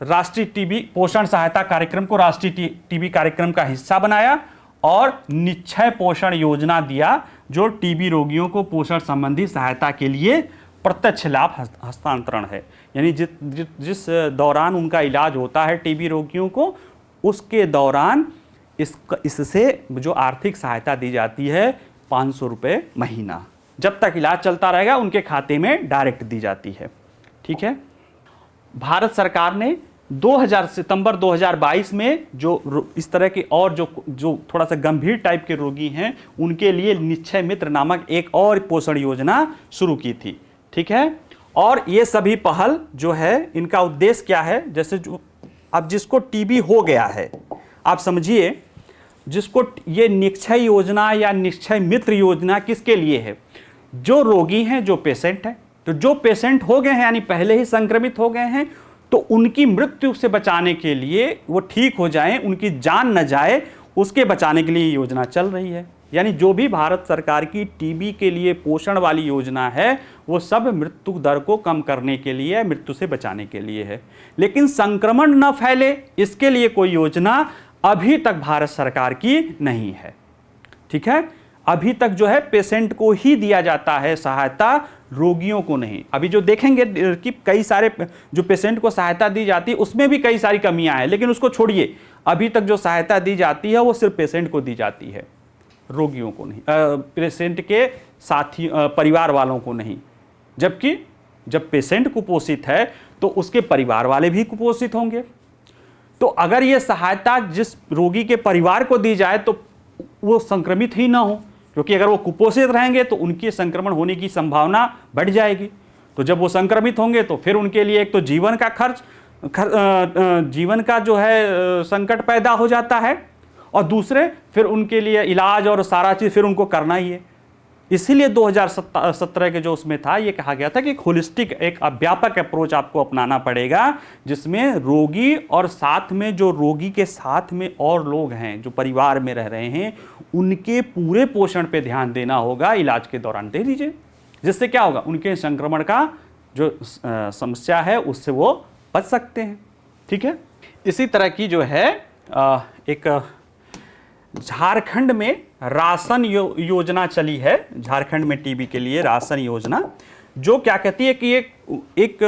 राष्ट्रीय टीबी पोषण सहायता कार्यक्रम को राष्ट्रीय टीबी कार्यक्रम का हिस्सा बनाया और निश्चय पोषण योजना दिया, जो टीबी रोगियों को पोषण संबंधी सहायता के लिए प्रत्यक्ष लाभ हस्तांतरण है। यानी जिस दौरान उनका इलाज होता है टीबी रोगियों को, उसके दौरान इससे जो आर्थिक सहायता दी जाती है 500 रुपये महीना, जब तक इलाज चलता रहेगा उनके खाते में डायरेक्ट दी जाती है। ठीक है। भारत सरकार ने सितंबर 2022 में जो इस तरह के और जो थोड़ा सा गंभीर टाइप के रोगी हैं, उनके लिए निश्चय मित्र नामक एक और पोषण योजना शुरू की थी। ठीक है। और ये सभी पहल जो है, इनका उद्देश्य क्या है, जैसे जो अब जिसको टीबी हो गया है, आप समझिए, जिसको ये निश्चय योजना या निश्चय मित्र योजना किसके लिए है? जो रोगी हैं, जो पेशेंट हैं। तो जो पेशेंट हो गए हैं, यानी पहले ही संक्रमित हो गए हैं, तो उनकी मृत्यु से बचाने के लिए, वो ठीक हो जाएं, उनकी जान न जाए, उसके बचाने के लिए योजना चल रही है। यानी जो भी भारत सरकार की टीबी के लिए पोषण वाली योजना है, वो सब मृत्यु दर को कम करने के लिए, मृत्यु से बचाने के लिए है। लेकिन संक्रमण न फैले, इसके लिए कोई योजना अभी तक भारत सरकार की नहीं है। ठीक है। अभी तक जो है पेशेंट को ही दिया जाता है सहायता, रोगियों को नहीं। अभी जो देखेंगे कि कई सारे जो पेशेंट को सहायता दी जाती है, उसमें भी कई सारी कमियां हैं, लेकिन उसको छोड़िए, अभी तक जो सहायता दी जाती है वो सिर्फ पेशेंट को दी जाती है, रोगियों को नहीं, पेशेंट के साथी परिवार वालों को नहीं। जबकि जब पेशेंट कुपोषित है तो उसके परिवार वाले भी कुपोषित होंगे। तो अगर ये सहायता जिस रोगी के परिवार को दी जाए तो वो संक्रमित ही ना हो, क्योंकि अगर वो कुपोषित रहेंगे तो उनके संक्रमण होने की संभावना बढ़ जाएगी। तो जब वो संक्रमित होंगे तो फिर उनके लिए एक तो जीवन का खर्च, जीवन का जो है संकट पैदा हो जाता है, और दूसरे फिर उनके लिए इलाज और सारा चीज़ फिर उनको करना ही है। इसीलिए 2017 के जो उसमें था, ये कहा गया था कि एक होलिस्टिक, एक व्यापक अप्रोच आपको अपनाना पड़ेगा, जिसमें रोगी और साथ में जो रोगी के साथ में और लोग हैं जो परिवार में रह रहे हैं, उनके पूरे पोषण पे ध्यान देना होगा। इलाज के दौरान दे दीजिए, जिससे क्या होगा, उनके संक्रमण का जो समस्या है उससे वो बच सकते हैं। ठीक है। इसी तरह की जो है एक झारखंड में राशन योजना चली है, झारखंड में टीबी के लिए राशन योजना, जो क्या कहती है कि एक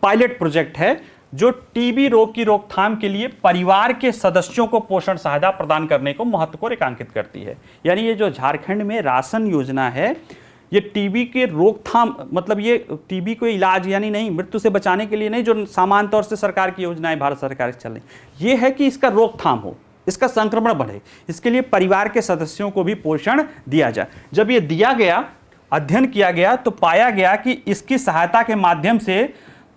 पायलट प्रोजेक्ट है, जो टीबी रोग की रोकथाम के लिए परिवार के सदस्यों को पोषण सहायता प्रदान करने को महत्व को रेखांकित करती है। यानी ये जो झारखंड में राशन योजना है, ये टीबी के रोकथाम, मतलब ये टीबी को इलाज यानी नहीं, मृत्यु से बचाने के लिए नहीं, जो सामान्य तौर से सरकार की योजनाएं भारत सरकार की चल रही, ये है कि इसका रोकथाम हो, इसका संक्रमण बढ़े, इसके लिए परिवार के सदस्यों को भी पोषण दिया जाए। जब ये दिया गया, अध्ययन किया गया, तो पाया गया कि इसकी सहायता के माध्यम से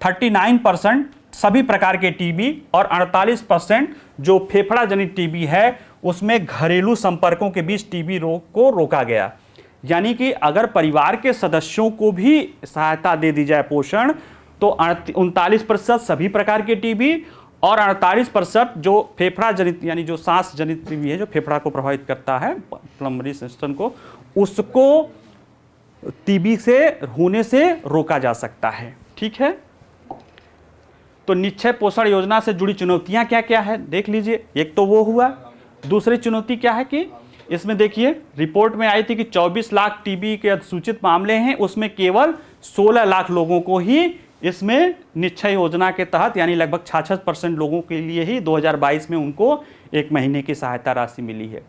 39% सभी प्रकार के टीबी और 48% जो फेफड़ा जनित टीबी है, उसमें घरेलू संपर्कों के बीच टीबी रोग को रोका गया। यानी कि अगर परिवार के सदस्यों को भी सहायता दे दी जाए पोषण, तो 39% सभी प्रकार के टीबी और 48% जो फेफड़ा जनित, यानी जो सांस जनित टीबी है, जो फेफड़ा को प्रभावित करता है, पल्मोनरी सिस्टम को, उसको टीबी से होने से रोका जा सकता है। ठीक है। तो निश्चय पोषण योजना से जुड़ी चुनौतियां क्या क्या है देख लीजिए। एक तो वो हुआ, दूसरी चुनौती क्या है कि इसमें देखिए रिपोर्ट में आई थी कि 24 लाख टीबी के सूचित मामले हैं, उसमें केवल 16 लाख लोगों को ही इसमें निश्चय योजना के तहत, यानी लगभग 66% लोगों के लिए ही 2022 में उनको 1 महीने की सहायता राशि मिली है।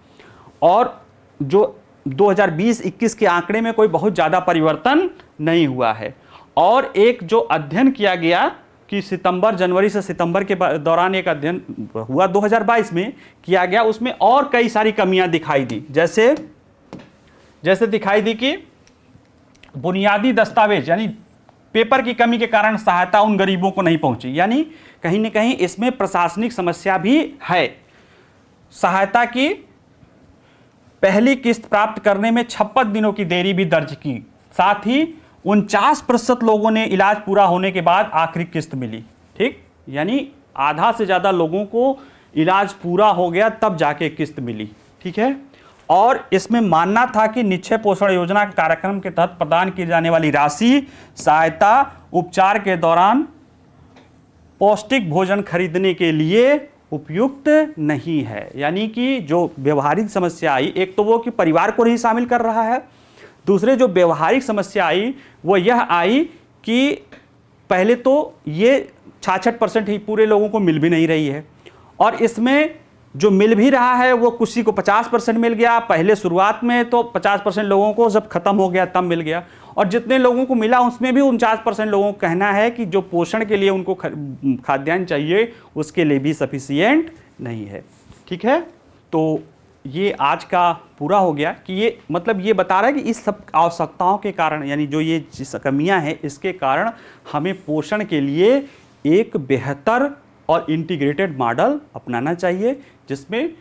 और जो 2020-21 के आंकड़े में कोई बहुत ज़्यादा परिवर्तन नहीं हुआ है। और एक जो अध्ययन किया गया कि जनवरी से सितंबर के दौरान एक अध्ययन हुआ 2022 में किया गया, उसमें और कई सारी कमियां दिखाई दी। जैसे दिखाई दी कि बुनियादी दस्तावेज, यानी पेपर की कमी के कारण सहायता उन गरीबों को नहीं पहुंची। यानी कहीं ना कहीं इसमें प्रशासनिक समस्या भी है। सहायता की पहली किस्त प्राप्त करने में 56 दिनों की देरी भी दर्ज की। साथ ही 49% लोगों ने इलाज पूरा होने के बाद आखिरी किस्त मिली। ठीक, यानी आधा से ज़्यादा लोगों को इलाज पूरा हो गया तब जाके किस्त मिली, ठीक है। और इसमें मानना था कि निश्चय पोषण योजना कार्यक्रम के तहत प्रदान की जाने वाली राशि सहायता उपचार के दौरान पौष्टिक भोजन खरीदने के लिए उपयुक्त नहीं है। यानी कि जो व्यवहारिक समस्या आई, एक तो वो कि परिवार को नहीं शामिल कर रहा है, दूसरे जो व्यवहारिक समस्या आई वो यह आई कि पहले तो ये 66% ही पूरे लोगों को मिल भी नहीं रही है, और इसमें जो मिल भी रहा है वो किसी को 50% मिल गया। पहले शुरुआत में तो 50% लोगों को जब खत्म हो गया तब मिल गया, और जितने लोगों को मिला उसमें भी 49% लोगों को कहना है कि जो पोषण के लिए उनको खाद्यान्न चाहिए उसके लिए भी सफिशिएंट नहीं है, ठीक है। तो ये आज का पूरा हो गया कि ये मतलब ये बता रहा है कि इस सब आवश्यकताओं के कारण, यानी जो ये कमियां हैं इसके कारण हमें पोषण के लिए एक बेहतर और इंटीग्रेटेड मॉडल अपनाना चाहिए, जिसमें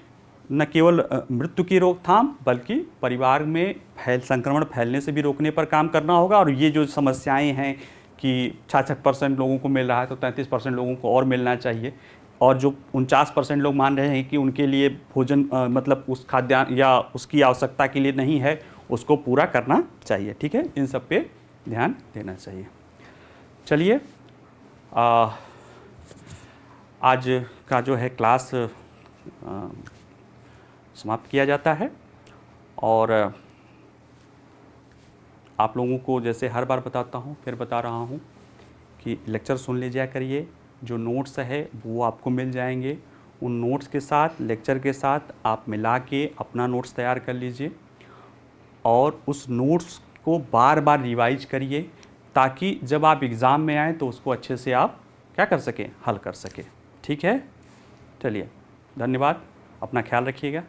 न केवल मृत्यु की रोकथाम बल्कि परिवार में संक्रमण फैलने से भी रोकने पर काम करना होगा। और ये जो समस्याएं हैं कि 66% लोगों को मिल रहा है तो 33% लोगों को और मिलना चाहिए, और जो 49% लोग मान रहे हैं कि उनके लिए भोजन मतलब उस खाद्यान्न या उसकी आवश्यकता के लिए नहीं है, उसको पूरा करना चाहिए, ठीक है। इन सब पे ध्यान देना चाहिए। चलिए आज का जो है क्लास समाप्त किया जाता है, और आप लोगों को जैसे हर बार बताता हूँ फिर बता रहा हूँ कि लेक्चर सुन लीजिए करिए, जो नोट्स है वो आपको मिल जाएंगे, उन नोट्स के साथ लेक्चर के साथ आप मिला के अपना नोट्स तैयार कर लीजिए, और उस नोट्स को बार बार रिवाइज करिए ताकि जब आप एग्ज़ाम में आएँ तो उसको अच्छे से आप क्या कर सकें, हल कर सकें, ठीक है। चलिए धन्यवाद, अपना ख्याल रखिएगा।